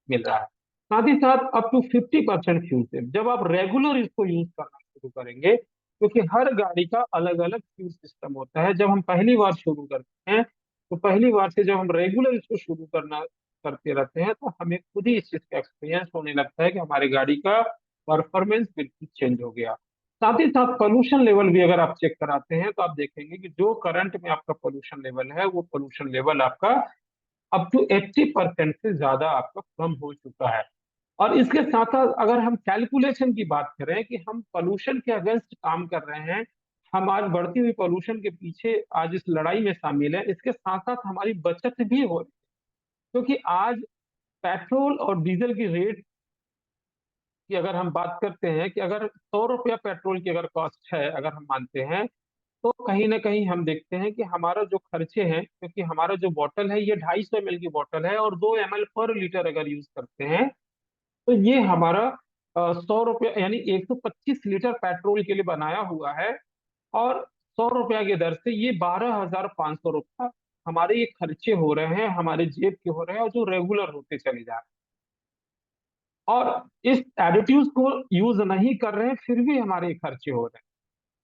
मिल रहा है। साथ ही साथ अप टू 50% फ्यूल सेव जब आप रेगुलर इसको यूज करना शुरू करेंगे, क्योंकि हर गाड़ी का अलग अलग फ्यूल सिस्टम होता है। जब हम पहली बार शुरू करते हैं, तो पहली बार से जब हम रेगुलर इसको शुरू करना करते रहते हैं, तो हमें खुद ही इस चीज का एक्सपीरियंस होने लगता है कि हमारी गाड़ी का परफॉर्मेंस बिल्कुल चेंज हो गया। साथ ही साथ पोल्यूशन लेवल भी अगर आप चेक कराते हैं तो आप देखेंगे कि जो करंट में आपका पोल्यूशन लेवल है, वो पोल्यूशन लेवल आपका अप टू 80% से ज्यादा आपका कम हो चुका है। और इसके साथ साथ अगर हम कैलकुलेशन की बात करें कि हम पोल्यूशन के अगेंस्ट काम कर रहे हैं, हम आज बढ़ती हुई पोल्यूशन के पीछे आज इस लड़ाई में शामिल है, इसके साथ साथ हमारी बचत भी हो रही है। क्योंकि आज पेट्रोल और डीजल की रेट की अगर हम बात करते हैं कि अगर 100 रुपया पेट्रोल की अगर कॉस्ट है, अगर हम मानते हैं, तो कहीं ना कहीं हम देखते हैं कि हमारा जो खर्चे हैं, क्योंकि हमारा जो बॉटल है ये 250 ml की बॉटल है और 2 ml पर लीटर अगर यूज करते हैं, तो ये हमारा 100 रुपया यानी 125 लीटर पेट्रोल के लिए बनाया हुआ है। और 100 रुपया की दर से ये 12,500 रुपया हमारे ये खर्चे हो रहे हैं, हमारे जेब के हो रहे हैं, और जो रेगुलर होते चले जा रहे हैं। और इस एडिटिव्स को यूज नहीं कर रहे हैं फिर भी हमारे ये खर्चे हो रहे हैं।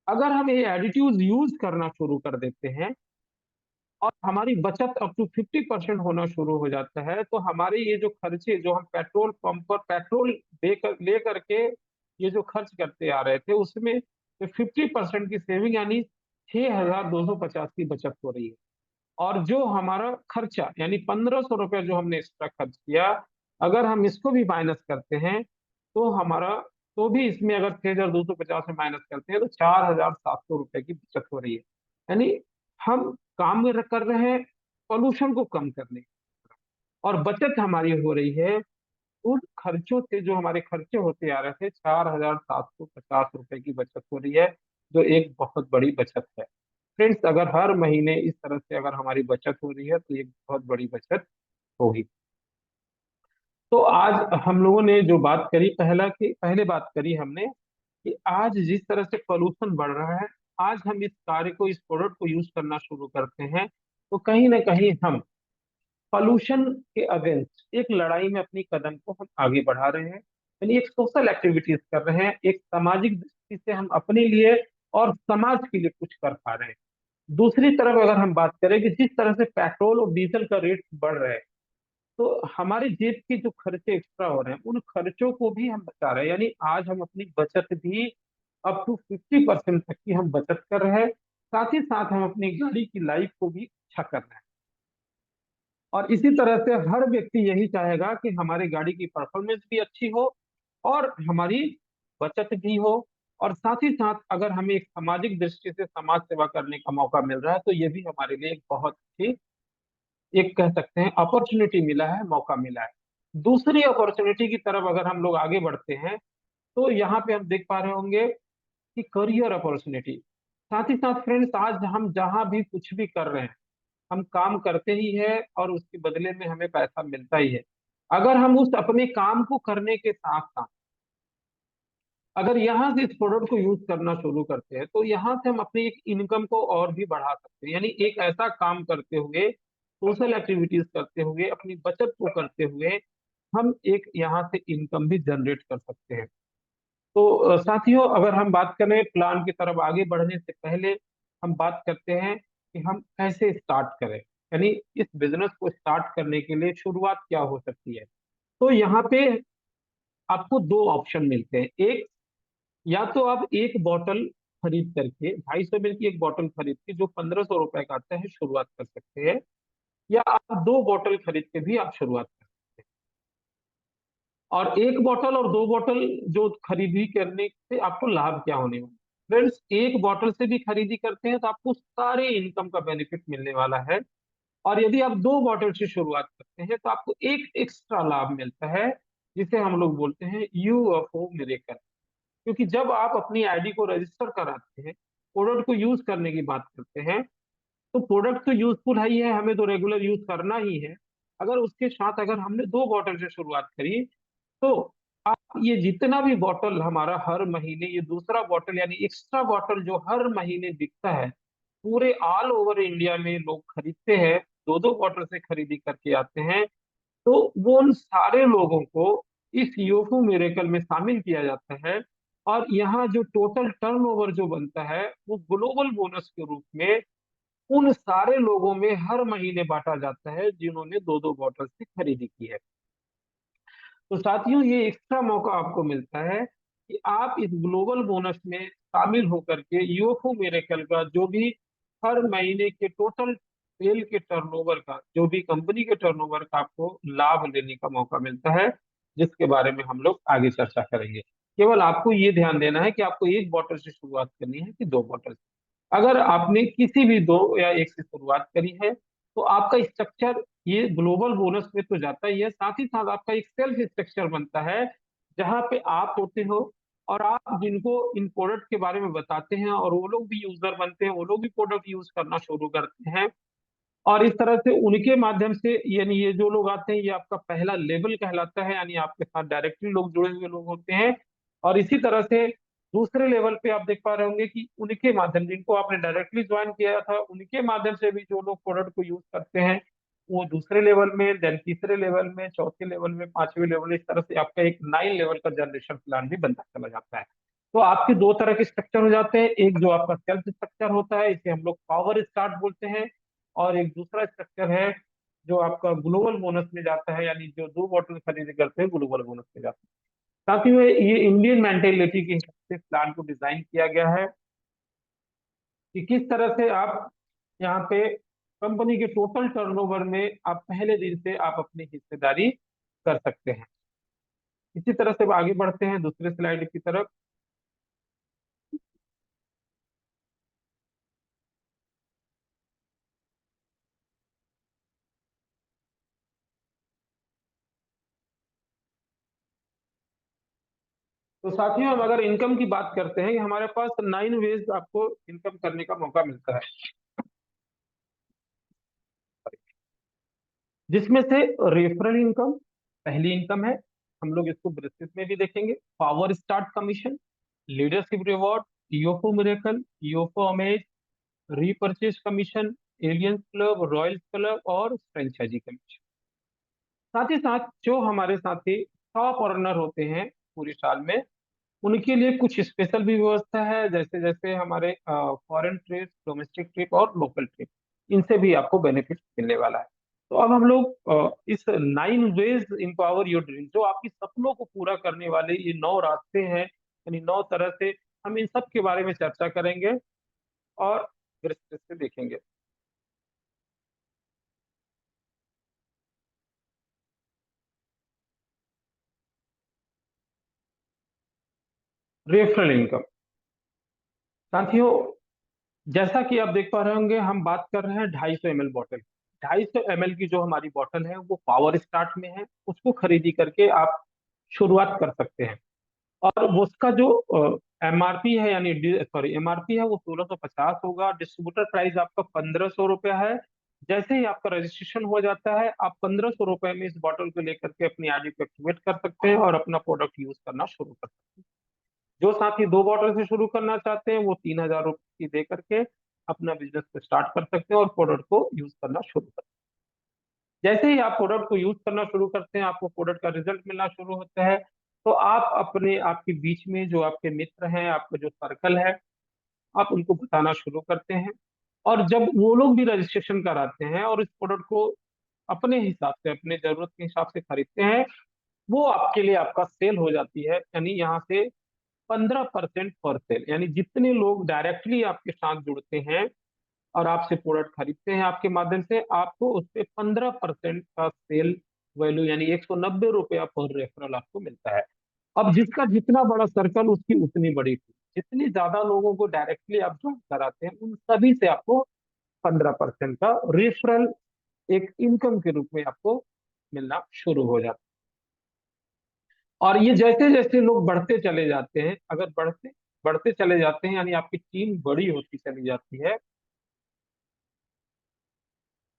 अगर हम ये एडिटिव्स यूज करना शुरू कर देते हैं और हमारी बचत अप टू 50% होना शुरू हो जाता है, तो हमारे ये जो खर्चे जो हम पेट्रोल पंप पर पेट्रोल ले करके ये जो खर्च करते आ रहे थे, उसमें 50% की सेविंग यानी 6,250 की बचत हो रही है। और जो हमारा खर्चा यानी 1500 रुपया जो हमने एक्स्ट्रा खर्च किया, अगर हम इसको भी माइनस करते हैं तो हमारा, तो भी इसमें अगर 6,250 में माइनस करते हैं तो 4,700 रुपये की बचत हो रही है। यानी हम काम में कर रहे हैं पोल्यूशन को कम करने, और बचत हमारी हो रही है उन खर्चों से जो हमारे खर्चे होते आ रहे थे। 4,750 रुपए की बचत हो रही है, जो एक बहुत बड़ी बचत है। फ्रेंड्स, अगर हर महीने इस तरह से अगर हमारी बचत हो रही है तो ये बहुत बड़ी बचत होगी। तो आज हम लोगों ने जो बात करी, पहले बात करी हमने कि आज जिस तरह से पोल्यूशन बढ़ रहा है, आज हम इस प्रोडक्ट को यूज करना शुरू करते हैं तो कहीं ना कहीं हम पोल्यूशन के अगेंस्ट एक लड़ाई में अपनी कदम को हम आगे बढ़ा रहे हैं, यानी एक सोशल एक्टिविटीज कर रहे हैं, एक सामाजिक दृष्टि से हम अपने लिए और समाज के लिए कुछ कर पा रहे हैं। दूसरी तरफ अगर हम बात करें कि जिस तरह से पेट्रोल और डीजल का रेट बढ़ रहा है, तो हमारे जेब के जो खर्चे एक्स्ट्रा हो रहे हैं उन खर्चों को भी हम बचा रहे हैं, यानी आज हम अपनी बचत भी अप टू 50% तक की हम बचत कर रहे हैं। साथ ही साथ हम अपनी गाड़ी की लाइफ को भी अच्छा कर रहे हैं। और इसी तरह से हर व्यक्ति यही चाहेगा कि हमारी गाड़ी की परफॉर्मेंस भी अच्छी हो और हमारी बचत भी हो। और साथ ही साथ अगर हमें एक सामाजिक दृष्टि से समाज सेवा करने का मौका मिल रहा है तो ये भी हमारे लिए एक बहुत ही, एक कह सकते हैं, अपॉर्चुनिटी मिला है, मौका मिला है। दूसरी अपॉर्चुनिटी की तरफ अगर हम लोग आगे बढ़ते हैं तो यहाँ पे हम देख पा रहे होंगे कि करियर अपॉर्चुनिटी। साथ ही साथ फ्रेंड्स, आज हम जहाँ भी कुछ भी कर रहे हैं, हम काम करते ही है और उसके बदले में हमें पैसा मिलता ही है। अगर हम उस अपने काम को करने के साथ साथ अगर यहाँ से इस प्रोडक्ट को यूज करना शुरू करते हैं तो यहाँ से हम अपनी एक इनकम को और भी बढ़ा सकते हैं, यानी एक ऐसा काम करते हुए, सोशल एक्टिविटीज करते हुए, अपनी बचत को करते हुए हम एक यहाँ से इनकम भी जनरेट कर सकते हैं। तो साथियों, अगर हम बात करें प्लान की तरफ आगे बढ़ने से पहले, हम बात करते हैं कि हम कैसे स्टार्ट करें, यानी इस बिजनेस को स्टार्ट करने के लिए शुरुआत क्या हो सकती है। तो यहाँ पे आपको दो ऑप्शन मिलते हैं। एक, या तो आप एक बॉटल खरीद करके, 250 ml की एक बॉटल खरीद के जो 1500 रुपए का आता है, शुरुआत कर सकते हैं। या आप दो बॉटल खरीद के भी आप शुरुआत कर सकते हैं। और एक बॉटल और दो बॉटल जो खरीदी करने से आपको लाभ क्या होने वाला है? फ्रेंड्स, एक बॉटल से भी खरीदी करते हैं तो आपको सारे इनकम का बेनिफिट मिलने वाला है। और यदि आप दो बॉटल से शुरुआत करते हैं तो आपको एक एक्स्ट्रा लाभ मिलता है, जिसे हम लोग बोलते हैं यूएफओ मिरेकल। क्योंकि जब आप अपनी आईडी को रजिस्टर कराते हैं, प्रोडक्ट को यूज करने की बात करते हैं, तो प्रोडक्ट तो यूजफुल है ही है, हमें तो रेगुलर यूज करना ही है। अगर उसके साथ अगर हमने दो बॉटल से शुरुआत करी तो आप ये जितना भी बॉटल हमारा हर महीने, ये दूसरा बॉटल यानी एक्स्ट्रा बॉटल जो हर महीने बिकता है, पूरे ऑल ओवर इंडिया में लोग खरीदते हैं, दो दो बॉटल से खरीदी करके आते हैं, तो वो उन सारे लोगों को इस यूफो मिरेकल में शामिल किया जाता है। और यहाँ जो टोटल टर्नओवर जो बनता है वो ग्लोबल बोनस के रूप में उन सारे लोगों में हर महीने बांटा जाता है जिन्होंने दो दो बॉटल से खरीदी की है। तो साथियों, ये एक्स्ट्रा मौका आपको मिलता है कि आप इस ग्लोबल बोनस में शामिल होकर के यूएफओ मिरेकल का जो भी हर महीने के टोटल सेल के टर्नओवर का, जो भी कंपनी के टर्नओवर का आपको लाभ लेने का मौका मिलता है, जिसके बारे में हम लोग आगे चर्चा करेंगे। केवल आपको ये ध्यान देना है कि आपको एक बॉटल से शुरुआत करनी है कि दो बॉटल से। अगर आपने किसी भी दो या एक से शुरुआत करी है तो आपका स्ट्रक्चर ये ग्लोबल बोनस में तो जाता ही है, साथ ही साथ आपका एक सेल्फ स्ट्रक्चर बनता है जहां पे आप होते हो और आप जिनको इन प्रोडक्ट के बारे में बताते हैं और वो लोग भी यूजर बनते हैं, वो लोग भी प्रोडक्ट यूज करना शुरू करते हैं। और इस तरह से उनके माध्यम से, यानी ये जो लोग आते हैं, ये आपका पहला लेवल कहलाता है, यानी आपके साथ डायरेक्टली लोग जुड़े हुए लोग होते हैं। और इसी तरह से दूसरे लेवल पे आप देख पा रहे होंगे कि उनके माध्यम, जिनको आपने डायरेक्टली ज्वाइन किया था, उनके माध्यम से भी जो लोग प्रोडक्ट को यूज करते हैं, वो दूसरे लेवल में, देन तीसरे लेवल में, चौथे लेवल में, पांचवें लेवल में, इस तरह से आपका एक 9 लेवल का जनरेशन प्लान भी बनता चला जाता है। तो आपके दो तरह के स्ट्रक्चर हो जाते हैं, एक जो आपका सेल्फ स्ट्रक्चर होता है, इसे हम लोग पावर स्टार्ट बोलते हैं। और एक दूसरा स्ट्रक्चर है जो आपका ग्लोबल बोनस में जाता है, यानी जो दो बॉटल खरीदी करते हैं ग्लोबल बोनस में जाता है। साथ ही में ये इंडियन मेंटेलिटी के हिसाब से प्लान को डिजाइन किया गया है कि किस तरह से आप यहाँ पे कंपनी के टोटल टर्नओवर में आप पहले दिन से आप अपनी हिस्सेदारी कर सकते हैं। इसी तरह से अब आगे बढ़ते हैं दूसरे स्लाइड की तरफ। तो साथियों, हम अगर इनकम की बात करते हैं कि हमारे पास 9 वेज आपको इनकम करने का मौका मिलता है, जिसमें से रेफरल इनकम पहली इनकम है। हम लोग इसको विस्तृत में भी देखेंगे। Power start commission, leadership reward, ईओफओ मिरेकल, ईओफओ amaze, repurchase commission, aliens club, royal club और फ्रेंचाइजी कमीशन। साथ ही साथ जो हमारे साथी टॉप अर्नर होते हैं पूरे साल में, उनके लिए कुछ स्पेशल भी व्यवस्था है, जैसे जैसे हमारे फॉरेन ट्रिप, डोमेस्टिक ट्रिप और लोकल ट्रिप, इनसे भी आपको बेनिफिट मिलने वाला है। तो अब हम लोग इस 9 वेज इम्पावर योर ड्रीम, जो आपकी सपनों को पूरा करने वाले ये 9 रास्ते हैं, यानी 9 तरह से, हम इन सब के बारे में चर्चा करेंगे और विस्तृत से देखेंगे। रेफरल इनकम, साथियों, जैसा कि आप देख पा रहे होंगे, हम बात कर रहे हैं 250 ml बॉटल। 250 ml की जो हमारी बॉटल है वो पावर स्टार्ट में है, उसको खरीदी करके आप शुरुआत कर सकते हैं। और वो उसका जो एमआरपी है, यानी सॉरी एमआरपी है, वो 1650 होगा। डिस्ट्रीब्यूटर प्राइस आपका 1500 रुपया है। जैसे ही आपका रजिस्ट्रेशन हो जाता है, आप 1500 रुपए में इस बॉटल को लेकर के अपनी आईडी को एक्टिवेट कर सकते हैं और अपना प्रोडक्ट यूज करना शुरू कर सकते हैं। जो साथी 2 बॉटल से शुरू करना चाहते हैं, वो 3000 रुपये की दे करके अपना बिजनेस को स्टार्ट कर सकते हैं और प्रोडक्ट को यूज करना शुरू कर सकते हैं। जैसे ही आप प्रोडक्ट को यूज करना शुरू करते हैं, आपको प्रोडक्ट का रिजल्ट मिलना शुरू होता है, तो आप अपने आपके बीच में जो आपके मित्र हैं, आपका जो सर्कल है, आप उनको बताना शुरू करते हैं। और जब वो लोग भी रजिस्ट्रेशन कराते हैं और इस प्रोडक्ट को अपने हिसाब से, अपने जरूरत के हिसाब से खरीदते हैं, वो आपके लिए आपका सेल हो जाती है। यानी यहाँ से 15% पर सेल, यानी जितने लोग डायरेक्टली आपके साथ जुड़ते हैं और आपसे प्रोडक्ट खरीदते हैं आपके माध्यम से, आपको उस पे 15% का सेल वैल्यू, यानी 190 रुपया पर रेफरल आपको मिलता है। अब जिसका जितना बड़ा सर्कल, उसकी उतनी बड़ी फी। जितनी ज्यादा लोगों को डायरेक्टली आप ज्वाइन कराते हैं, उन सभी से आपको 15% का रेफरल एक इनकम के रूप में आपको मिलना शुरू हो जाता है। और ये जैसे जैसे लोग बढ़ते चले जाते हैं, अगर बढ़ते बढ़ते चले जाते हैं, यानी आपकी टीम बड़ी होती चली जाती है,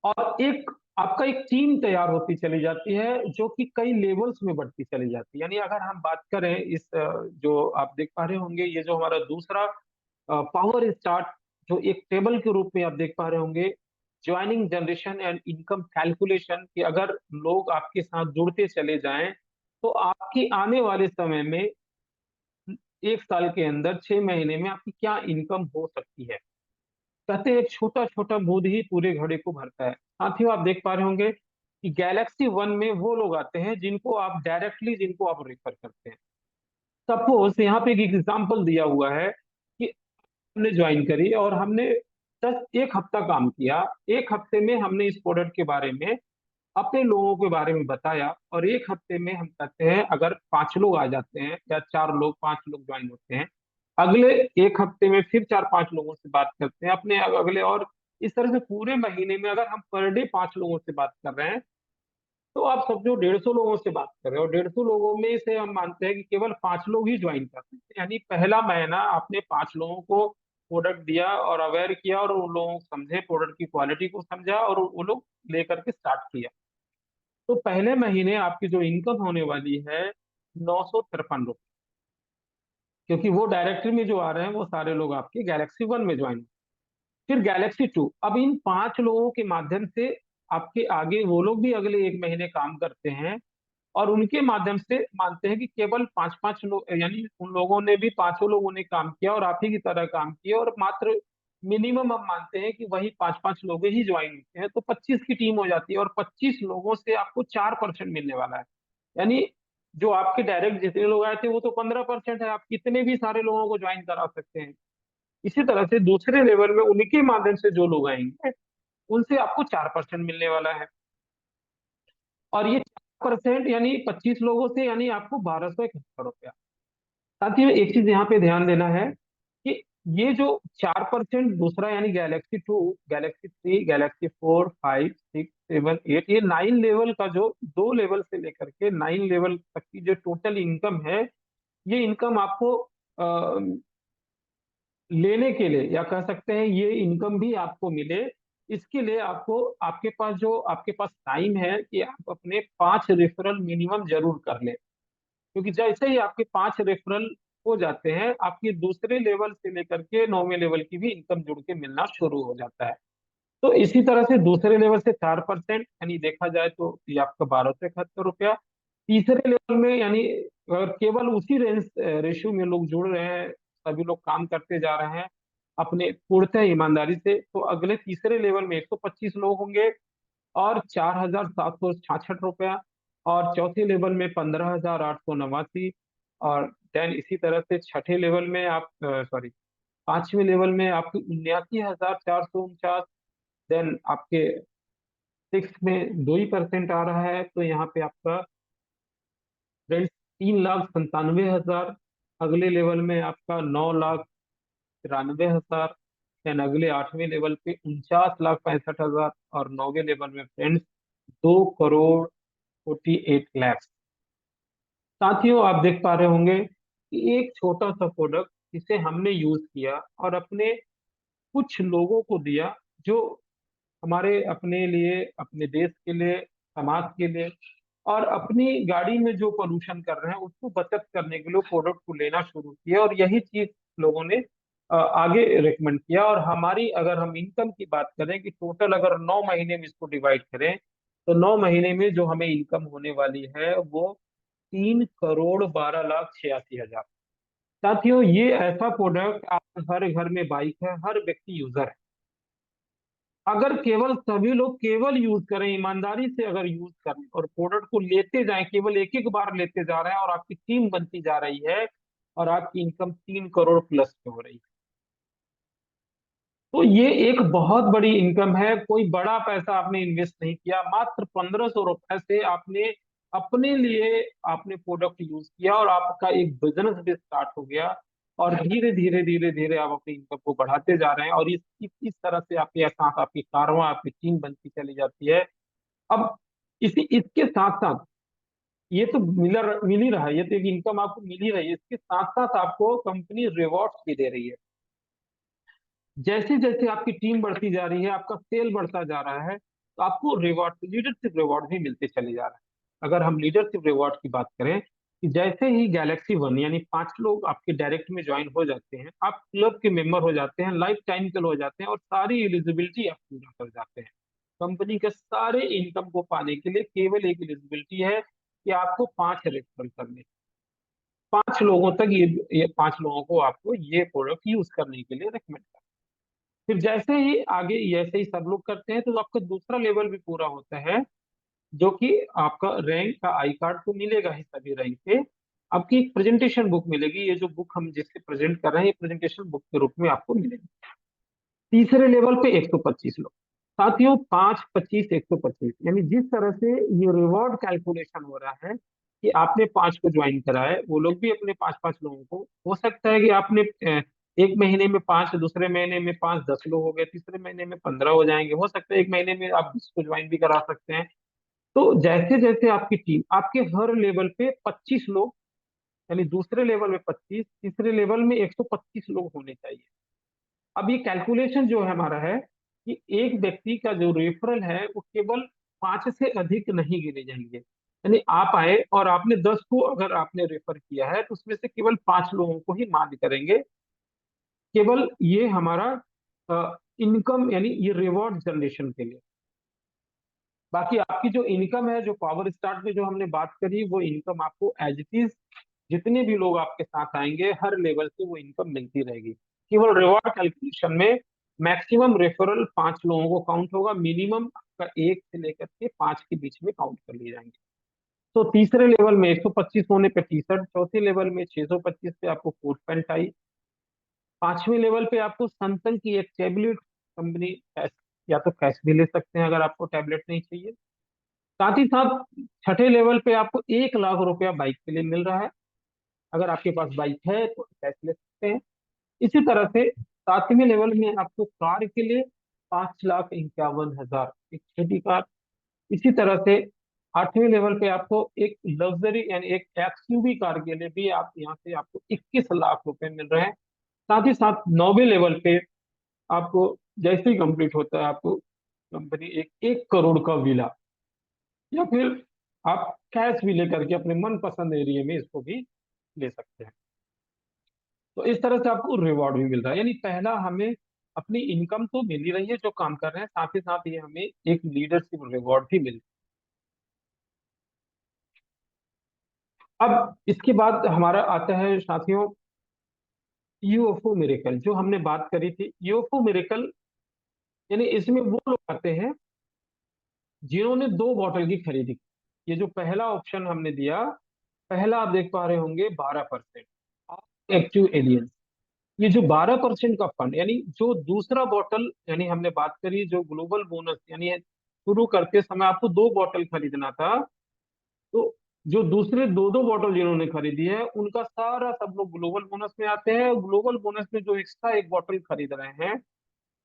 और एक आपका एक टीम तैयार होती चली जाती है, जो कि कई लेवल्स में बढ़ती चली जाती है। यानी अगर हम बात करें इस जो आप देख पा रहे होंगे, ये जो हमारा दूसरा पावर स्टार्ट, जो एक टेबल के रूप में आप देख पा रहे होंगे, joining generation and income calculation, कि अगर लोग आपके साथ जुड़ते चले जाएं, तो आपकी आने वाले समय में 1 साल के अंदर 6 महीने में आपकी क्या इनकम हो सकती है। कहते हैं एक छोटा छोटा बूंद ही पूरे घड़े को भरता है। साथियों, आप देख पा रहे होंगे कि गैलेक्सी वन में वो लोग आते हैं जिनको आप डायरेक्टली, जिनको आप रेफर करते हैं। सपोज यहाँ पे एक एग्जांपल दिया हुआ है कि हमने ज्वाइन करी और हमने 1 हफ्ता काम किया। 1 हफ्ते में हमने इस प्रोडक्ट के बारे में अपने लोगों के बारे में बताया, और 1 हफ्ते में हम कहते हैं अगर 5 लोग आ जाते हैं, या 4 लोग, 5 लोग ज्वाइन होते हैं, अगले 1 हफ्ते में फिर 4-5 लोगों से बात करते हैं अपने अगले, और इस तरह से पूरे महीने में अगर हम पर डे 5 लोगों से बात कर रहे हैं, तो आप समझो 150 लोगों से बात कर रहे हो। 150 लोगों में से हम मानते हैं कि केवल 5 लोग ही ज्वाइन करते हैं। यानी पहला महीना आपने 5 लोगों को प्रोडक्ट दिया और अवेयर किया, और उन लोगों को समझे, प्रोडक्ट की क्वालिटी को समझा, और वो लोग लेकर के स्टार्ट किया। तो पहले महीने आपकी जो इनकम होने वाली है 953 रुपये, क्योंकि वो डायरेक्टरी में जो आ रहे हैं वो सारे लोग आपके गैलेक्सी वन में ज्वाइन। फिर गैलेक्सी टू, अब इन 5 लोगों के माध्यम से आपके आगे वो लोग भी अगले 1 महीने काम करते हैं, और उनके माध्यम से मानते हैं कि केवल 5-5 लोग, यानी उन लोगों ने भी 5 लोगों ने काम किया और आप ही की तरह काम किया, और मात्र मिनिमम हम मानते हैं कि वही 5-5 लोग ही ज्वाइन होते हैं, तो 25 की टीम हो जाती है, और 25 लोगों से आपको 4% मिलने वाला है। यानी जो आपके डायरेक्ट जितने लोग आए थे वो तो 15% है, आप कितने भी सारे लोगों को ज्वाइन करा सकते हैं। इसी तरह से दूसरे लेवल में उनके माध्यम से जो लोग आएंगे, उनसे आपको 4% मिलने वाला है। और ये 4% यानी 25 लोगों से, यानी आपको 1271 रुपया। साथ ही में एक चीज यहाँ पे ध्यान देना है कि ये जो 4% दूसरा, यानी Galaxy two, Galaxy three, Galaxy four, 5, 6, 7, 8, ये 9 लेवल का, जो 2 लेवल से लेकर के 9 लेवल तक की जो टोटल इनकम है, ये इनकम आपको लेने के लिए, या कह सकते हैं ये इनकम भी आपको मिले, इसके लिए आपको, आपके पास टाइम है कि आप अपने 5 रेफरल मिनिमम जरूर कर लें। क्योंकि जैसे ही आपके 5 रेफरल हो जाते हैं, आपकी दूसरे लेवल से लेकर के 9वें लेवल की भी इनकम जुड़ के मिलना शुरू हो जाता है। तो इसी तरह से दूसरे लेवल से 4%, यानी देखा जाए तो ये आपका 1271 रुपया। तीसरे लेवल में यानी अगर केवल उसी रेशियो में लोग जुड़ रहे हैं, सभी लोग काम करते जा रहे हैं अपने पूर्णतः ईमानदारी से, तो अगले तीसरे लेवल में 125 लोग होंगे और 4,766 रुपया। और चौथे लेवल में 15,889। और देन इसी तरह से छठे लेवल में आप, सॉरी, पांचवें लेवल में आपकी 79,449। देन आपके सिक्स में 2% आ रहा है, तो यहाँ पे आपका फ्रेंड्स 3,97,000। अगले लेवल में आपका 9,93,000। देन अगले 8वें लेवल पे 49,65,000। और 9वें लेवल में फ्रेंड्स 2,48,00,000। साथियों, आप देख पा रहे होंगे कि एक छोटा सा प्रोडक्ट जिसे हमने यूज किया और अपने कुछ लोगों को दिया, जो हमारे अपने लिए, अपने देश के लिए, समाज के लिए, और अपनी गाड़ी में जो पोल्यूशन कर रहे हैं उसको बचत करने के लिए प्रोडक्ट को लेना शुरू किया, और यही चीज लोगों ने आगे रेकमेंड किया। और हमारी, अगर हम इनकम की बात करें कि टोटल अगर 9 महीने में इसको डिवाइड करें, तो 9 महीने में जो हमें इनकम होने वाली है वो 3,12,86,000। साथियों, ये ऐसा प्रोडक्ट, आप हर घर में बाइक है, हर व्यक्ति यूजर है। अगर केवल सभी लोग केवल यूज करें, ईमानदारी से अगर यूज करें और प्रोडक्ट को लेते जाएं, केवल एक एक बार लेते जा रहे हैं, और आपकी टीम बनती जा रही है, और आपकी इनकम 3 करोड़ प्लस पे हो रही है, तो ये एक बहुत बड़ी इनकम है। कोई बड़ा पैसा आपने इन्वेस्ट नहीं किया, मात्र 1,500 रुपए से आपने अपने लिए आपने प्रोडक्ट यूज किया, और आपका एक बिजनेस भी स्टार्ट हो गया। और धीरे धीरे धीरे धीरे आप अपनी इनकम को बढ़ाते जा रहे हैं, और इस तरह से आपके साथ आपकी कारवां, आपकी टीम बनती चली जाती है। अब इसके साथ साथ, ये तो मिल ही रहा है, ये तो एक इनकम आपको मिल ही रही है, इसके साथ साथ आपको कंपनी रिवॉर्ड्स भी दे रही है। जैसे जैसे आपकी टीम बढ़ती जा रही है, आपका सेल बढ़ता जा रहा है, तो आपको रिवॉर्ड, लीडरशिप रिवॉर्ड भी मिलते चले जा रहे हैं। अगर हम लीडरशिप रिवॉर्ड की बात करें, कि जैसे ही गैलेक्सी वन यानी 5 लोग आपके डायरेक्ट में ज्वाइन हो जाते हैं, आप क्लब के मेंबर हो जाते हैं, लाइफ टाइम के हो जाते हैं, और सारी एलिजिबिलिटी आप पूरा कर जाते हैं। कंपनी के सारे इनकम को पाने के लिए केवल एक एलिजिबिलिटी है कि आपको 5 रेफरल करने, 5 लोगों तक, ये 5 लोगों को आपको ये प्रोडक्ट यूज करने के लिए रेकमेंड। फिर जैसे ही आगे जैसे ही सब लोग करते हैं, तो आपका दूसरा लेवल भी पूरा होता है, जो कि आपका रैंक का आई कार्ड तो मिलेगा ही सभी रैंक पे। आपकी एक प्रेजेंटेशन बुक मिलेगी, ये जो बुक हम जिससे प्रेजेंट कर रहे हैं, ये प्रेजेंटेशन बुक के रूप में आपको मिलेगी। तीसरे लेवल पे 125 लोग। साथियों, 5, 25, 125, यानी जिस तरह से ये रिवॉर्ड कैलकुलेशन हो रहा है कि आपने 5 को ज्वाइन करा है, वो लोग भी अपने 5 5 लोगों को, हो सकता है कि आपने एक महीने में 5, दूसरे महीने में 5, 10 लोग हो गए, तीसरे महीने में 15 हो जाएंगे, हो सकता है एक महीने में आप 20 को ज्वाइन भी करा सकते हैं। तो जैसे जैसे आपकी टीम, आपके हर लेवल पे 25 लोग, यानी दूसरे लेवल में 25, तीसरे लेवल में 125 लोग होने चाहिए। अब ये कैलकुलेशन जो है हमारा है कि एक व्यक्ति का जो रेफरल है वो केवल 5 से अधिक नहीं गिने जाएंगे। यानी आप आए और आपने 10 को अगर आपने रेफर किया है, तो उसमें से केवल 5 लोगों को ही मार्क करेंगे। केवल ये हमारा इनकम, यानी ये रिवॉर्ड जनरेशन के लिए। बाकी आपकी जो इनकम है, जो पावर स्टार्ट में जो हमने बात करी, वो इनकम आपको एज इट इज, जितने भी लोग आपके साथ आएंगे हर लेवल से वो इनकम मिलती रहेगी। केवल रिवॉर्ड कैलकुलेशन में मैक्सिमम रेफरल 5 लोगों को काउंट होगा, मिनिमम आपका 1 से लेकर के 5 के बीच में काउंट कर लिए जाएंगे। तो तीसरे लेवल में 125 होने पे टी शर्ट, चौथे लेवल में 625 पे आपको कोट पैंट आई, 5वें लेवल पे आपको सैमसंग की एक टैबलेट कंपनी कैश, या तो कैश भी ले सकते हैं अगर आपको टैबलेट नहीं चाहिए। साथ ही साथ छठे लेवल पे आपको 1 लाख रुपया बाइक के लिए मिल रहा है, अगर आपके पास बाइक है तो कैश ले सकते हैं। इसी तरह से 7वें लेवल में आपको कार के लिए 5,51,000, एक छोटी कार। इसी तरह से 8वें लेवल पे आपको एक लग्जरी यानी एक एक्सयूवी कार के लिए भी आप यहाँ से आपको 21 लाख रुपए मिल रहे हैं। साथ ही साथ 9वें लेवल पे आपको जैसे ही कंप्लीट होता है आपको कंपनी एक 1 करोड़ का विला या फिर आप कैश भी लेकर के अपने मनपसंद एरिया में इसको भी ले सकते हैं। तो इस तरह से आपको रिवॉर्ड भी मिल रहा है, यानी पहला हमें अपनी इनकम तो मिल ही रही है जो काम कर रहे हैं, साथ ही साथ ये हमें एक लीडरशिप रिवॉर्ड भी मिल। अब इसके बाद हमारा आता है साथियों यूएफओ मिरेकल, जो हमने बात करी थी। यूएफओ मिरेकल यानी इसमें वो लोग आते हैं जिन्होंने 2 बॉटल की खरीदी की। ये जो पहला ऑप्शन हमने दिया, पहला आप देख पा रहे होंगे 12% एक्टिव एलियंस। ये जो 12% का फंड यानी जो दूसरा बॉटल, यानी हमने बात करी जो ग्लोबल बोनस, यानी शुरू करते समय आपको 2 बॉटल खरीदना था, तो जो दूसरे 2 बॉटल जिन्होंने खरीदी है उनका सारा सब लोग ग्लोबल बोनस में आते हैं। ग्लोबल बोनस में जो एक्स्ट्रा 1 बॉटल खरीद रहे हैं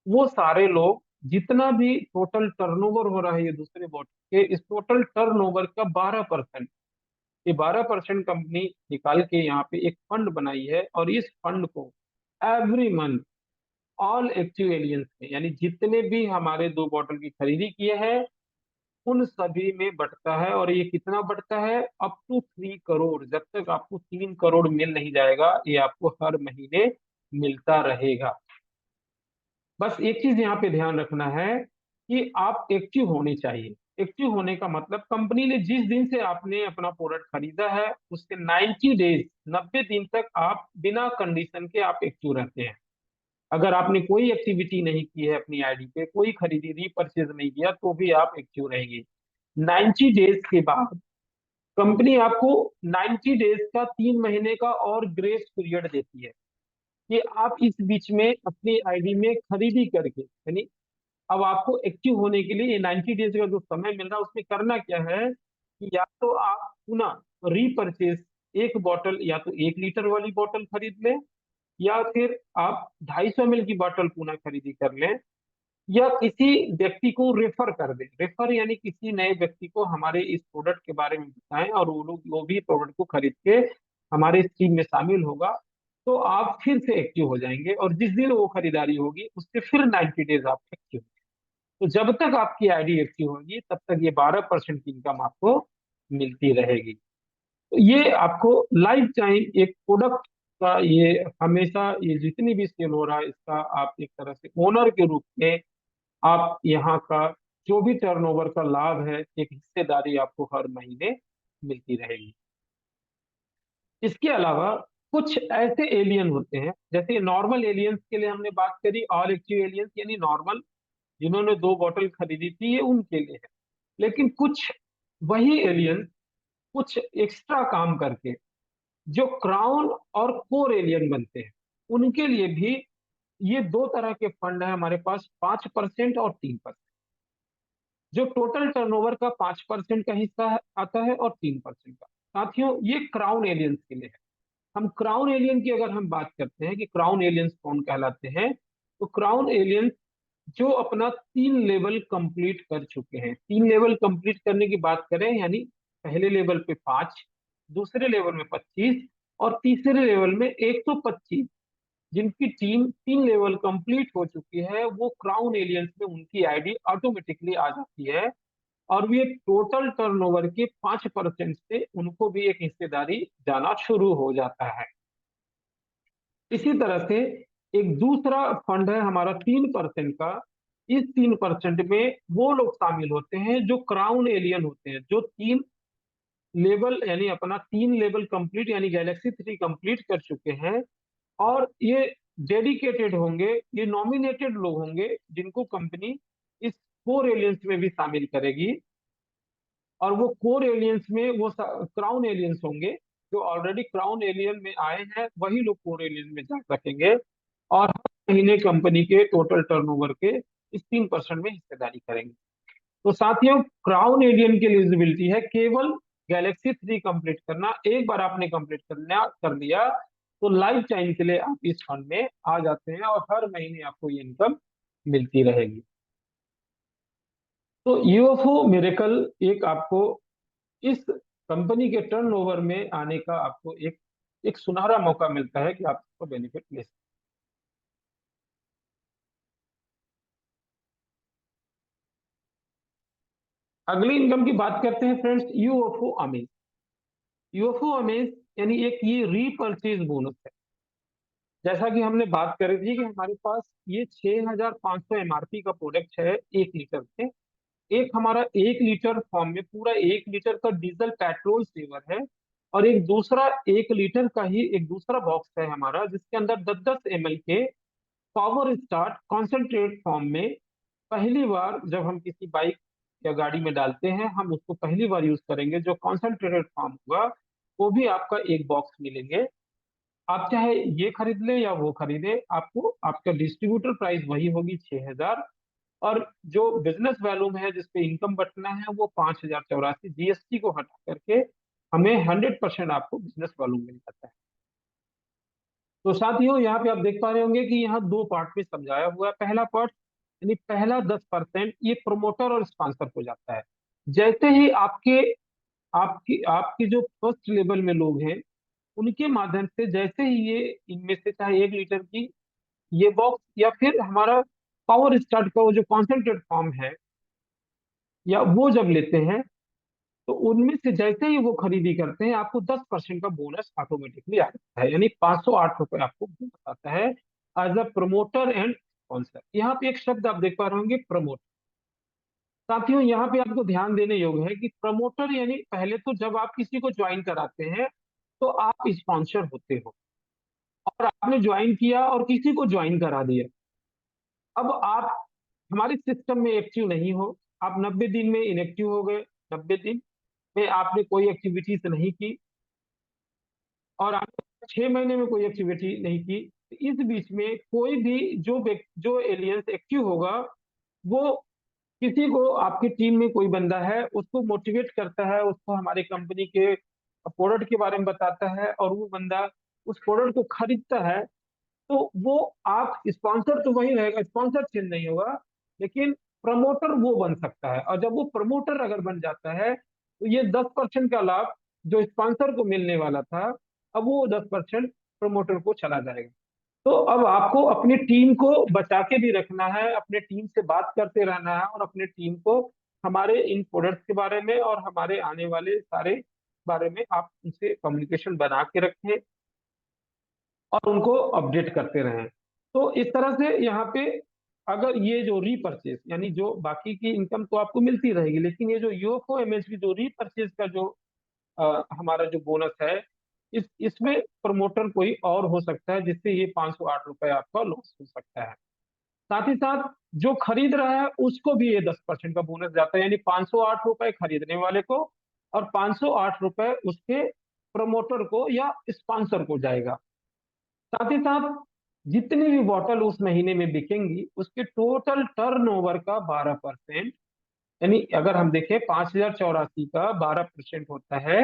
वो सारे लोग, जितना भी टोटल टर्नओवर हो रहा है ये दूसरे बॉटल के, इस टोटल टर्नओवर का 12%, ये 12% कंपनी निकाल के यहाँ पे एक फंड बनाई है, और इस फंड को every month all active aliens में, यानी जितने भी हमारे 2 बॉटल की खरीदी किए हैं उन सभी में बढ़ता है। और ये कितना बढ़ता है? Up to 3 crore. जब तक आपको 3 करोड़ मिल नहीं जाएगा ये आपको हर महीने मिलता रहेगा। बस एक चीज यहाँ पे ध्यान रखना है कि आप एक्टिव होने चाहिए। एक्टिव होने का मतलब कंपनी ने जिस दिन से आपने अपना प्रोडक्ट खरीदा है उसके 90 डेज, 90 दिन तक आप बिना कंडीशन के आप एक्टिव रहते हैं। अगर आपने कोई एक्टिविटी नहीं की है अपनी आईडी पे, कोई खरीदी रीपरचेज नहीं किया, तो भी आप एक्टिव रहेंगे। 90 डेज के बाद कंपनी आपको 90 डेज का 3 महीने का और ग्रेस पीरियड देती है कि आप इस बीच में अपनी आईडी में खरीदी करके, यानी अब आपको एक्टिव होने के लिए ये 90 डेज का जो समय मिल रहा है उसमें करना क्या है कि या तो आप पुनः रीपरचेज 1 बॉटल, या तो 1 लीटर वाली बॉटल खरीद लें, या फिर आप 250 ml की बॉटल पुनः खरीदी कर लें, या किसी व्यक्ति को रेफर कर दें। रेफर यानी किसी नए व्यक्ति को हमारे इस प्रोडक्ट के बारे में बताएं और वो भी प्रोडक्ट को खरीद के हमारे इस टीम में शामिल होगा, तो आप फिर से एक्टिव हो जाएंगे, और जिस दिन वो खरीदारी होगी उससे फिर 90 डेज आप एक्टिव। तो जब तक आपकी आईडी एक्टिव होगी तब तक ये 12% की इनकम आपको मिलती रहेगी। तो ये आपको लाइफ टाइम एक प्रोडक्ट का, ये हमेशा ये जितनी भी सेल हो रहा है इसका आप एक तरह से ओनर के रूप में आप यहाँ का जो भी टर्नओवर का लाभ है एक हिस्सेदारी आपको हर महीने मिलती रहेगी। इसके अलावा कुछ ऐसे एलियन होते हैं, जैसे नॉर्मल एलियंस के लिए हमने बात करी, ऑल एक्टिव एलियंस यानी नॉर्मल जिन्होंने 2 बॉटल खरीदी थी ये उनके लिए है। लेकिन कुछ वही एलियंस कुछ एक्स्ट्रा काम करके जो क्राउन और कोर एलियन बनते हैं उनके लिए भी ये 2 तरह के फंड है हमारे पास, 5% और 3%। जो टोटल टर्नओवर का 5% का हिस्सा आता है और 3% का। साथियों ये क्राउन एलियंस के लिए है। हम क्राउन एलियन की अगर हम बात करते हैं कि क्राउन एलियंस कौन कहलाते हैं, तो क्राउन एलियंस जो अपना 3 लेवल कंप्लीट कर चुके हैं। 3 लेवल कंप्लीट करने की बात करें यानी पहले लेवल पे 5, दूसरे लेवल में 25 और तीसरे लेवल में 125, जिनकी टीम 3 लेवल कंप्लीट हो चुकी है वो क्राउन एलियंस में उनकी आईडी ऑटोमेटिकली आ जाती है, और ये टोटल टर्नओवर के 5% से उनको भी एक हिस्सेदारी जाना शुरू हो जाता है। इसी तरह से एक दूसरा फंड है हमारा 3% का। इस 3% में वो लोग शामिल होते हैं जो क्राउन एलियन होते हैं, जो 3 लेवल यानी अपना 3 लेवल कंप्लीट यानी गैलेक्सी 3 कंप्लीट कर चुके हैं, और ये डेडिकेटेड होंगे, ये नॉमिनेटेड लोग होंगे जिनको कंपनी इस कोर एलियंस में भी शामिल करेगी। और वो कोर एलियंस में वो क्राउन एलियंस होंगे जो ऑलरेडी क्राउन एलियन में आए हैं, वही लोग कोर एलियन में जा सकेंगे, और हर महीने कंपनी के टोटल टर्नओवर के इस 3% में हिस्सेदारी करेंगे। तो साथियों क्राउन एलियन की एलिजिबिलिटी है केवल गैलेक्सी 3 कंप्लीट करना। एक बार आपने कंप्लीट करना कर लिया तो लाइफ टाइम के लिए आप इस फंड में आ जाते हैं और हर महीने आपको ये इनकम मिलती रहेगी। तो यूएफओ मिरेकल एक आपको इस कंपनी के टर्नओवर में आने का आपको एक एक सुनहरा मौका मिलता है कि आप इसको बेनिफिट ले सकते हैं। अगली इनकम की बात करते हैं friends, UFO amaze. UFO amaze यानी एक ये रीपर्चेज बोनस है। जैसा कि हमने बात करी थी कि हमारे पास ये 6500 एमआरपी का प्रोडक्ट है 1 लीटर में। एक हमारा 1 लीटर फॉर्म में पूरा 1 लीटर का डीजल पेट्रोल सेवर है, और एक दूसरा 1 लीटर का ही एक दूसरा बॉक्स है हमारा, जिसके अंदर 10-10 ml के पावर स्टार्ट कॉन्सेंट्रेट फॉर्म में पहली बार जब हम किसी बाइक या गाड़ी में डालते हैं, हम उसको पहली बार यूज करेंगे, जो कॉन्सेंट्रेटेड फॉर्म होगा वो भी आपका एक बॉक्स मिलेंगे। आप चाहे ये खरीद लें या वो खरीदें, आपको आपका डिस्ट्रीब्यूटर प्राइस वही होगी 6,000, और जो बिजनेस वैल्यूम है जिसपे इनकम बटना है वो 5,084, जीएसटी को हटा करके हमें 100% आपको बिजनेस वैल्यूम मिल जाता है। तो साथियों, यहाँ पे आप देख पा रहे होंगे कि यहाँ दो पार्ट में समझाया हुआ है। पहला पार्ट यानी पहला 10% ये प्रमोटर और स्पॉन्सर को जाता है। जैसे ही आपके आपकी आपके जो फर्स्ट लेवल में लोग हैं, उनके माध्यम से जैसे ही ये इनमें से चाहे 1 लीटर की ये बॉक्स या फिर हमारा पावर स्टार्ट का वो जो कॉन्सेंट्रेट फॉर्म है, या वो जब लेते हैं, तो उनमें से जैसे ही वो खरीदी करते हैं, आपको 10% का बोनस ऑटोमेटिकली आ जाता है, यानी 508 रुपये आपको बोनस आता है as a promoter and sponsor. यहाँ पे एक शब्द आप देख पा रहे होंगे, प्रमोट। साथियों, यहाँ पे आपको ध्यान देने योग्य है कि प्रमोटर यानी पहले तो जब आप किसी को ज्वाइन कराते हैं तो आप स्पॉन्सर होते हो, और आपने ज्वाइन किया और किसी को ज्वाइन करा दिया। अब आप हमारे सिस्टम में एक्टिव नहीं हो, आप 90 दिन में इनएक्टिव हो गए, 90 दिन में आपने कोई एक्टिविटीज नहीं की, और आपने 6 महीने में कोई एक्टिविटी नहीं की, तो इस बीच में कोई भी जो एलियंस एक्टिव होगा, वो किसी को आपकी टीम में कोई बंदा है उसको मोटिवेट करता है, उसको हमारे कंपनी के प्रोडक्ट के बारे में बताता है, और वो बंदा उस प्रोडक्ट को खरीदता है, तो वो आप स्पॉन्सर तो वही रहेगा, स्पॉन्सर चेंज नहीं होगा, लेकिन प्रमोटर वो बन सकता है। और जब वो प्रमोटर अगर बन जाता है, तो ये 10% का लाभ जो स्पॉन्सर को मिलने वाला था, अब वो 10% प्रमोटर को चला जाएगा। तो अब आपको अपनी टीम को बचा के भी रखना है, अपने टीम से बात करते रहना है, और अपने टीम को हमारे इन प्रोडक्ट्स के बारे में और हमारे आने वाले सारे बारे में आप उनसे कम्युनिकेशन बना के रखें, और उनको अपडेट करते रहें। तो इस तरह से यहाँ पे अगर ये जो रीपरचेज यानी जो बाकी की इनकम तो आपको मिलती रहेगी, लेकिन ये जो यूएफओ एमएच जो रीपरचेज का जो हमारा जो बोनस है, इसमें प्रमोटर कोई और हो सकता है, जिससे ये 508 रुपये आपका लॉस हो सकता है। साथ ही साथ जो खरीद रहा है उसको भी ये 10% का बोनस जाता है, यानी 508 रुपये खरीदने वाले को और 508 रुपये उसके प्रमोटर को या स्पॉन्सर को जाएगा। साथ ही साथ जितनी भी बॉटल उस महीने में बिकेंगी, उसके टोटल टर्नओवर का 12%, यानी अगर हम देखें 5,084 का 12% होता है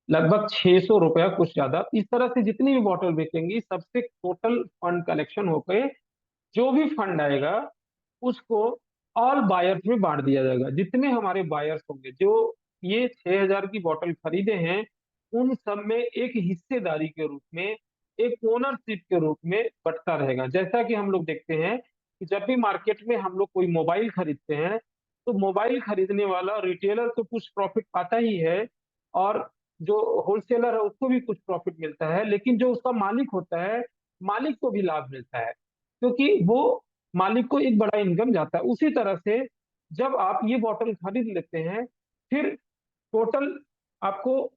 लगभग 600 रुपया, कुछ ज्यादा। इस तरह से जितनी भी बॉटल बेचेंगी, सबसे टोटल फंड कलेक्शन होकर जो भी फंड आएगा उसको ऑल बायर्स में बांट दिया जाएगा। जितने हमारे बायर्स होंगे जो ये 6,000 की बॉटल खरीदे हैं, उन सब में एक हिस्सेदारी के रूप में, एक ओनरशिप के रूप में बंटता रहेगा। जैसा कि हम लोग देखते हैं कि जब भी मार्केट में हम लोग कोई मोबाइल खरीदते हैं, तो मोबाइल खरीदने वाला रिटेलर तो कुछ प्रॉफिट पाता ही है, और जो होलसेलर है उसको भी कुछ प्रॉफिट मिलता है, लेकिन जो उसका मालिक होता है, मालिक को भी लाभ मिलता है, क्योंकि वो मालिक को एक बड़ा इनकम जाता है। उसी तरह से जब आप ये बॉटल खरीद लेते हैं, फिर टोटल आपको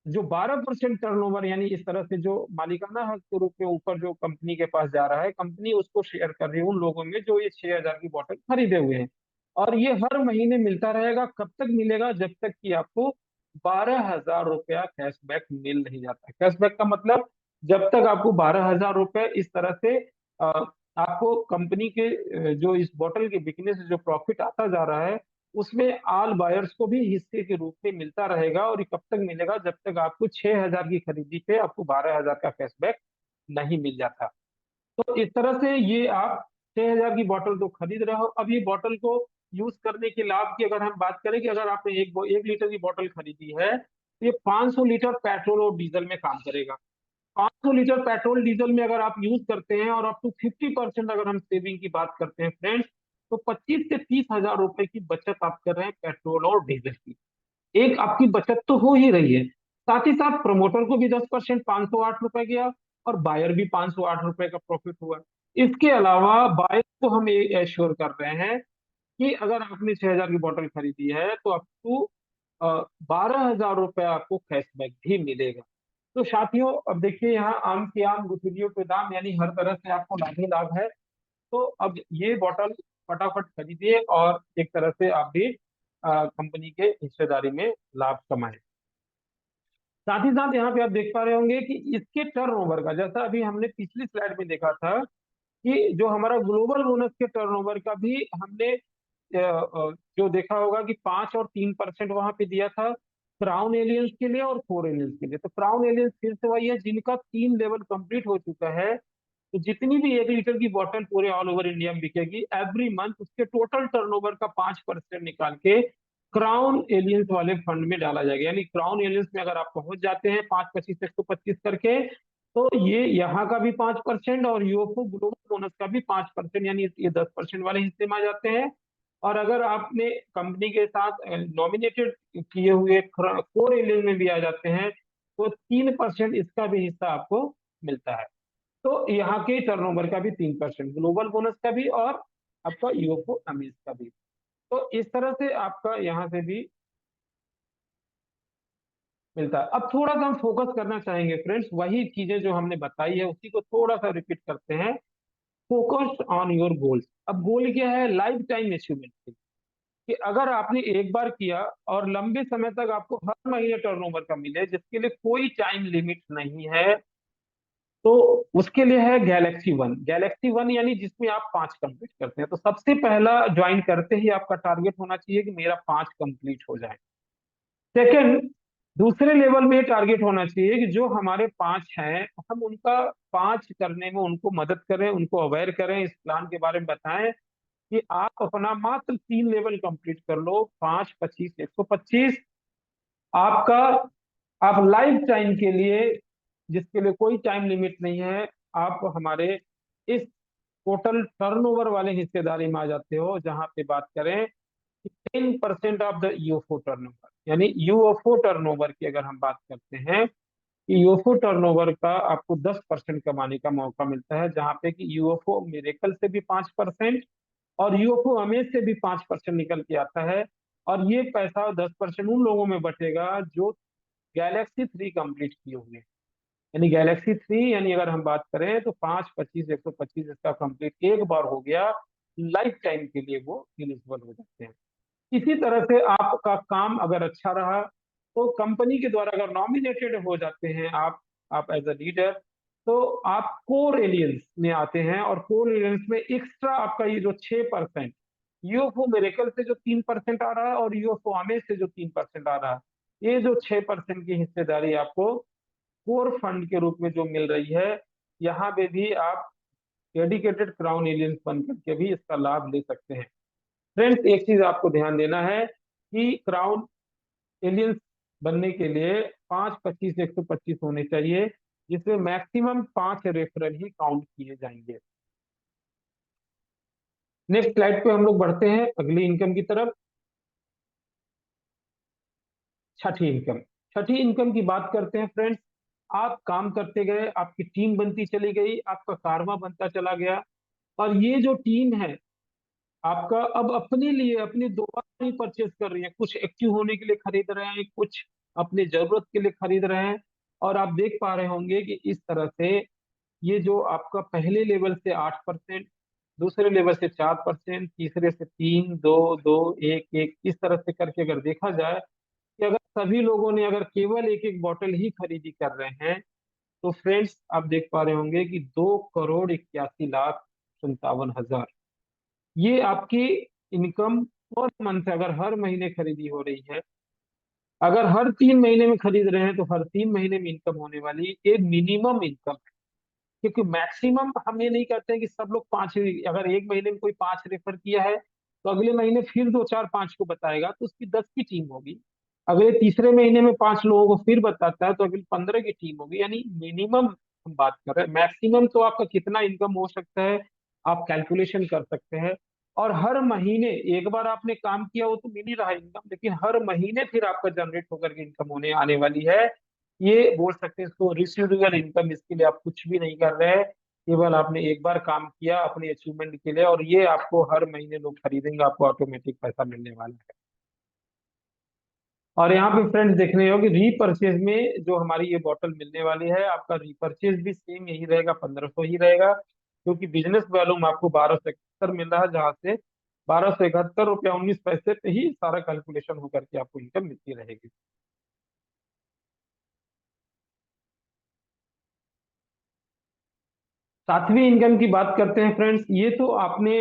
जो 12% टर्नओवर, यानी इस तरह से जो मालिकाना हक के रूप में ऊपर जो कंपनी के पास जा रहा है, कंपनी उसको शेयर कर रही है उन लोगों में जो ये 6,000 की बॉटल खरीदे हुए हैं। और ये हर महीने मिलता रहेगा। कब तक मिलेगा? जब तक कि आपको 12,000 रुपया कैशबैक मिल नहीं जाता। कैशबैक का मतलब, जब तक आपको 12,000 रुपये इस तरह से आपको कंपनी के जो इस बोतल के बिकने से जो प्रॉफिट आता जा रहा है, उसमें ऑल बायर्स को भी हिस्से के रूप में मिलता रहेगा। और ये कब तक मिलेगा? जब तक आपको 6,000 की खरीदी पे आपको 12,000 का कैशबैक नहीं मिल जाता। तो इस तरह से ये आप 6,000 की बोतल तो खरीद रहे हो, अब ये बोतल को यूज करने के लाभ की अगर हम बात करें कि अगर आपने 1 लीटर की बोतल खरीदी है तो ये 500 लीटर पेट्रोल और डीजल में काम करेगा। 500 लीटर पेट्रोल डीजल में अगर आप यूज करते हैं और अप टू 50% अगर हम सेविंग की बात करते हैं फ्रेंड्स, तो 25 से 30 हजार रुपए की बचत आप कर रहे हैं पेट्रोल और डीजल की। एक आपकी बचत तो हो ही रही है, साथ ही साथ प्रमोटर को भी 10%, 508 रुपए गया, और बायर भी 508 रुपए का प्रॉफिट हुआ। इसके अलावा बायर को हम ये एश्योर कर रहे हैं कि अगर आपने 6 हजार की बोतल खरीदी है तो आपको 12 हजार रुपये आपको कैशबैक भी मिलेगा। तो साथियों, अब देखिए यहाँ आम के आम गुठलियों पे दाम, यानी हर तरह से आपको लाभ ही लाभ है। तो अब ये बॉटल फटाफट खरीदिए और एक तरह से आप भी कंपनी के हिस्सेदारी में लाभ कमाएं। साथ ही साथ यहाँ पे आप देख पा रहे होंगे कि इसके टर्नओवर का, जैसा अभी हमने पिछली स्लाइड में देखा था कि जो हमारा ग्लोबल बोनस के टर्नओवर का भी हमने जो देखा होगा कि 5 और 3% वहां पे दिया था क्राउन एलियंस के लिए और कोर एलियंस के लिए। तो क्राउन एलियंस फिर से वही है जिनका 3 लेवल कंप्लीट हो चुका है। तो जितनी भी 1 लीटर की बोतल पूरे ऑल ओवर इंडिया में बिकेगी एवरी मंथ, उसके टोटल टर्नओवर का 5% निकाल के क्राउन एलियंस वाले फंड में डाला जाएगा। यानी क्राउन एलियंस में अगर आप पहुंच जाते हैं 5, 25, 125 करके, तो ये यहाँ का भी 5% और यूएफओ ग्लोबल बोनस का भी 5%, यानी ये 10% वाले हिस्से में आ जाते हैं। और अगर आपने कंपनी के साथ नॉमिनेटेड किए हुए कोर एलियंस में भी आ जाते हैं तो 3% इसका भी हिस्सा आपको मिलता है। तो यहाँ के टर्नओवर का भी 3%, ग्लोबल बोनस का भी और आपका यूएफओ अमीज का भी। तो इस तरह से आपका यहाँ से भी मिलता है। अब थोड़ा सा हम फोकस करना चाहेंगे फ्रेंड्स, वही चीजें जो हमने बताई है उसी को थोड़ा सा रिपीट करते हैं। Focus on your goals. अब गोल क्या है? लाइफ टाइम अचीवमेंट, कि अगर आपने एक बार किया और लंबे समय तक आपको हर महीने टर्नओवर का मिले जिसके लिए कोई टाइम लिमिट नहीं है, तो उसके लिए है गैलेक्सी वन। गैलेक्सी वन यानी जिसमें आप 5 कंप्लीट करते हैं। तो सबसे पहला ज्वाइन करते ही आपका टारगेट होना चाहिए कि मेरा 5 कंप्लीट हो जाए। सेकंड, दूसरे लेवल में टारगेट होना चाहिए कि जो हमारे 5 हैं हम उनका 5 करने में उनको मदद करें, उनको अवेयर करें, इस प्लान के बारे में बताएं कि आप अपना मात्र 3 लेवल कंप्लीट कर लो, 5, 25, 125। आपका, आप लाइफ टाइम के लिए, जिसके लिए कोई टाइम लिमिट नहीं है, आप हमारे इस टोटल टर्नओवर वाले हिस्सेदारी में आ जाते हो, जहां पे बात करें 10% ऑफ द यूएफओ टर्नओवर। यानी यूएफओ टर्नओवर की अगर हम बात करते हैं कि यूएफओ टर्नओवर का आपको 10% कमाने का मौका मिलता है, जहां पे कि यूएफओ मिरेकल से भी 5% और यूएफओ अमेज से भी 5% निकल के आता है। और ये पैसा 10% उन लोगों में बटेगा जो गैलेक्सी 3 कंप्लीट किए हुए हैं। यानी गैलेक्सी 3, यानी अगर हम बात करें तो 5, 25, 125 इसका कंप्लीट एक बार हो गया, लाइफ टाइम के लिए वो एलिजिबल हो जाते हैं। इसी तरह से आपका काम अगर अच्छा रहा तो कंपनी के द्वारा अगर नॉमिनेटेड हो जाते हैं आप एज अ लीडर, तो आप कोर एलियंस में आते हैं। और कोर एलियंस में एक्स्ट्रा आपका ये जो 6%, यूएफओ मेरेकल से जो 3% आ रहा है और यूएफओ आमेज से जो 3% आ रहा है, ये जो 6% की हिस्सेदारी आपको कोर फंड के रूप में जो मिल रही है, यहाँ पे भी आप डेडिकेटेड क्राउन एलियंस बन करके भी इसका लाभ ले सकते हैं। फ्रेंड्स, एक चीज आपको ध्यान देना है कि क्राउन एलियंस बनने के लिए 5, 25, 125 होने चाहिए, जिसमें मैक्सिमम 5 रेफरल ही काउंट किए जाएंगे। नेक्स्ट स्लाइड पे हम लोग बढ़ते हैं अगली इनकम की तरफ। छठी इनकम। छठी इनकम की बात करते हैं फ्रेंड्स। आप काम करते गए, आपकी टीम बनती चली गई, आपका कारवा बनता चला गया, और ये जो टीम है आपका अब अपने लिए अपनी दोबारा ही परचेज कर रही है। कुछ एक्टिव होने के लिए खरीद रहे हैं, कुछ अपनी जरूरत के लिए खरीद रहे हैं। और आप देख पा रहे होंगे कि इस तरह से ये जो आपका पहले लेवल से 8%, दूसरे लेवल से 4%, तीसरे से 3, 2, 2, 1, 1, इस तरह से करके अगर देखा जाए कि अगर सभी लोगों ने अगर केवल एक एक बॉटल ही खरीदी कर रहे हैं, तो फ्रेंड्स आप देख पा रहे होंगे कि 2,81,57,000 ये आपकी इनकम पर मंथ, अगर हर महीने खरीदी हो रही है। अगर हर 3 महीने में खरीद रहे हैं तो हर 3 महीने में इनकम होने वाली एक मिनिमम इनकम है। क्योंकि मैक्सिमम हम ये नहीं कहते हैं कि सब लोग 5, अगर एक महीने में कोई 5 रेफर किया है तो अगले महीने फिर दो चार पांच को बताएगा तो उसकी 10 की टीम होगी। अगले तीसरे महीने में पांच लोगों को फिर बताता है तो अगले 15 की टीम होगी। यानी मिनिमम हम बात कर रहे हैं, मैक्सिमम तो आपका कितना इनकम हो सकता है आप कैलकुलेशन कर सकते हैं। और हर महीने एक बार आपने काम किया वो तो मिल ही रहा है इनकम, लेकिन हर महीने फिर आपका जनरेट होकर के इनकम होने आने वाली है। ये बोल सकते हैं इसको रिसिडुअल इनकम। इसके लिए आप कुछ भी नहीं कर रहे हैं, केवल आपने एक बार काम किया अपने अचीवमेंट के लिए, और ये आपको हर महीने लोग खरीदेंगे, आपको ऑटोमेटिक पैसा मिलने वाला है। और यहाँ पे फ्रेंड्स देखने होगी रीपर्चेज में जो हमारी ये बॉटल मिलने वाली है, आपका रीपर्चेज भी सेम यही रहेगा, 1500 ही रहेगा। क्योंकि बिजनेस वॉल्यूम आपको 1271 मिल रहा है, जहाँ से 1271 रुपया 19 पैसे पे ही सारा कैलकुलेशन होकर के आपको इनकम मिलती रहेगी। सातवीं इनकम की बात करते हैं फ्रेंड्स। ये तो आपने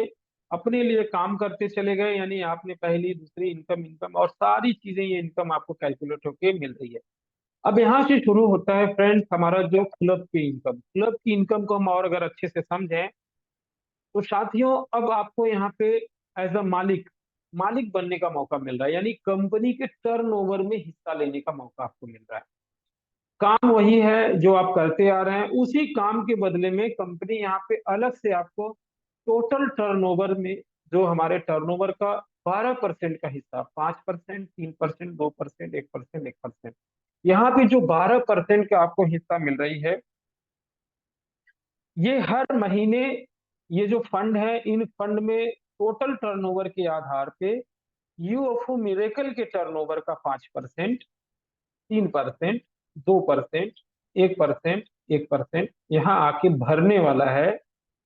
अपने लिए काम करते चले गए, यानी आपने पहली दूसरी इनकम इनकम और सारी चीजें ये इनकम आपको कैलकुलेट होके मिल रही है। अब यहाँ से शुरू होता है फ्रेंड्स हमारा जो क्लब की इनकम। क्लब की इनकम को हम और अगर अच्छे से समझें तो साथियों, अब आपको यहाँ पे एज अ मालिक मालिक बनने का मौका मिल रहा है, यानी कंपनी के टर्नओवर में हिस्सा लेने का मौका आपको मिल रहा है। काम वही है जो आप करते आ रहे हैं, उसी काम के बदले में कंपनी यहाँ पे अलग से आपको टोटल टर्नओवर में, जो हमारे टर्नओवर का 12% का हिस्सा, 5%, 3%, 2%, 1%, 1%, यहाँ पे जो 12% का आपको हिस्सा मिल रही है, ये हर महीने ये जो फंड है, इन फंड में टोटल टर्नओवर के आधार पे यूएफओ मिरेकल के टर्नओवर का 5%, 3%, 2%, 1%, 1% यहाँ आके भरने वाला है।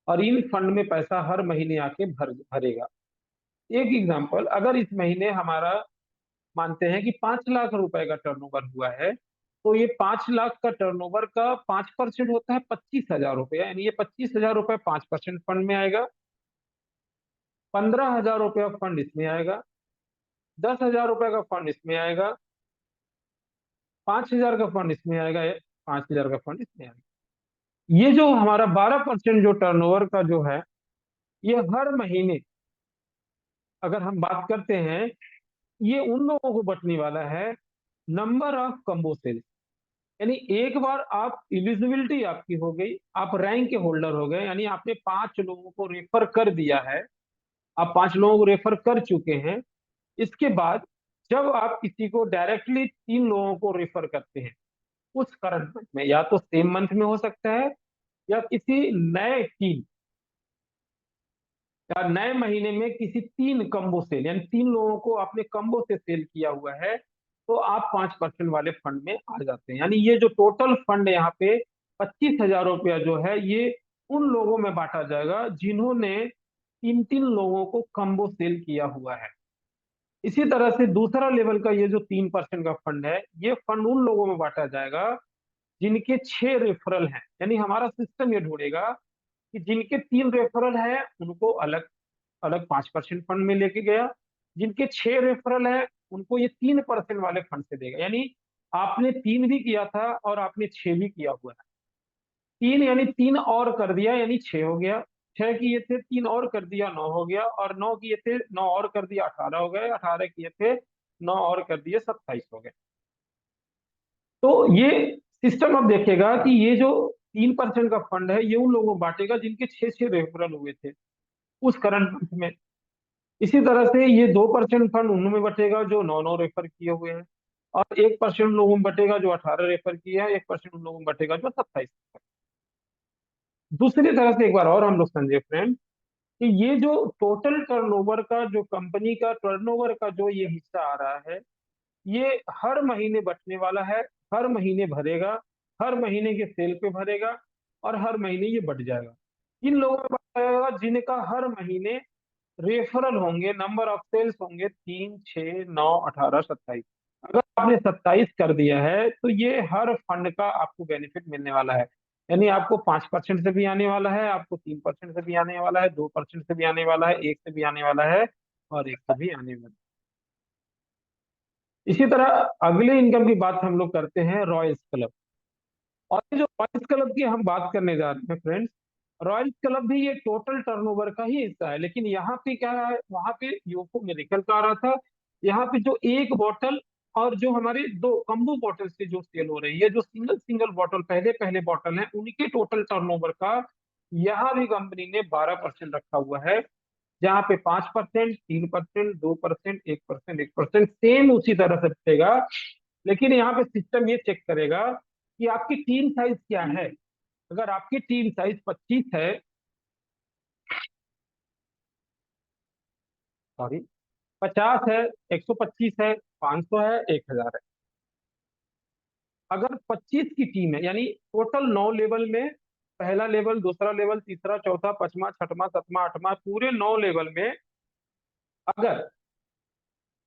और इन फंड में पैसा हर महीने आके भरेगा। एक एग्जांपल, अगर इस महीने हमारा मानते हैं कि 5 लाख रुपए का टर्नओवर हुआ है, तो ये 5 लाख का टर्नओवर का 5% होता है 25 हजार रुपया, यानी ये 25 हजार रुपये 5% फंड में आएगा। 15 हजार रुपया फंड इसमें आएगा। 10 हजार रुपये का फंड इसमें आएगा। 5 हजार का फंड इसमें आएगा। 5 हजार का फंड इसमें आएगा। ये जो हमारा 12% जो टर्नओवर का जो है, ये हर महीने अगर हम बात करते हैं, ये उन लोगों को बंटने वाला है नंबर ऑफ कम्बो सेल्स। यानी एक बार आप एलिजिबिलिटी आपकी हो गई, आप रैंक के होल्डर हो गए, यानी आपने 5 लोगों को रेफर कर दिया है, आप 5 लोगों को रेफर कर चुके हैं। इसके बाद जब आप किसी को डायरेक्टली 3 लोगों को रेफर करते हैं उस करंट मंथ में, या तो सेम मंथ में हो सकता है, या किसी नए टीम या नए महीने में किसी 3 कम्बो सेल, यानी 3 लोगों को आपने कम्बो से सेल किया हुआ है, तो आप 5% वाले फंड में आ जाते हैं। यानी ये जो टोटल फंड यहाँ पे 25 हजार रुपया जो है, ये उन लोगों में बांटा जाएगा जिन्होंने 3 3 लोगों को कम्बो सेल किया हुआ है। इसी तरह से दूसरा लेवल का ये जो 3% का फंड है, ये फंड उन लोगों में बांटा जाएगा जिनके 6 रेफरल हैं। यानी हमारा सिस्टम ये ढूंढेगा कि जिनके 3 रेफरल हैं उनको अलग अलग 5% फंड में लेके गया, जिनके 6 रेफरल है उनको ये 3% वाले फंड से देगा। यानी आपने 3 भी किया था और आपने 6 भी किया हुआ है। 3 यानी 3 और कर दिया यानी 6 हो गया। 6 किए थे 3 और कर दिया 9 हो गया, और 9 किए थे 9 और कर दिया 18 हो गए, 18 किए थे 9 और कर दिए 27 हो गए। तो ये सिस्टम अब देखेगा कि ये जो 3% का फंड है, ये उन लोगों को बांटेगा जिनके 6 6 रेफरल हुए थे उस करंट मंथ में। इसी तरह से ये 2% फंड उनमें बटेगा जो 9 9 रेफर किए हुए हैं, और 1% लोगों में बटेगा जो 18 रेफर किए हैं, 1% उन लोगों में बटेगा जो 27। दूसरी तरह से एक बार और हम लोग समझे फ्रेंड कि ये जो टोटल टर्नओवर का जो कंपनी का टर्नओवर का जो ये हिस्सा आ रहा है, ये हर महीने बचने वाला है, हर महीने भरेगा, हर महीने के सेल पे भरेगा, और हर महीने ये बढ़ जाएगा। इन लोगों में बढ़ जाएगा जिनका हर महीने रेफरल होंगे, नंबर ऑफ सेल्स होंगे 3 6 9 18 27। अगर आपने 27 कर दिया है तो ये हर फंड का आपको बेनिफिट मिलने वाला है। यानी आपको 5% से भी आने वाला है, आपको 3% से भी आने वाला है, 2% से भी आने वाला है, 1 से भी आने वाला है, और 1 से भी आने वाला है। इसी तरह अगले इनकम की बात हम लोग करते हैं रॉयल्स क्लब। और ये जो रॉयल्स क्लब की हम बात करने जा रहे हैं फ्रेंड्स, रॉयल क्लब भी ये टोटल टर्नओवर का ही हिस्सा है, लेकिन यहाँ पे क्या है, वहां पे यूको मेडिकल का आ रहा था। यहाँ पे जो एक बॉटल और जो हमारे दो कम्बो बॉटल से जो सेल हो रही है, जो सिंगल सिंगल बॉटल पहले पहले बॉटल है, उनके टोटल टर्नओवर का यहाँ भी कंपनी ने 12% रखा हुआ है। जहाँ पे 5%, 3%, 2%, 1%, 1% सेम उसी तरह से रहेगा। लेकिन यहाँ पे सिस्टम ये चेक करेगा कि आपकी टीम साइज क्या है। अगर आपकी टीम साइज 25 है, सॉरी 50 है, 125 है, 500 है, 1000 है। अगर 25 की टीम है, यानी टोटल 9 लेवल में, पहला लेवल, दूसरा लेवल, तीसरा, चौथा, पांचवा, छठवां, सातवां, आठवां, पूरे 9 लेवल में अगर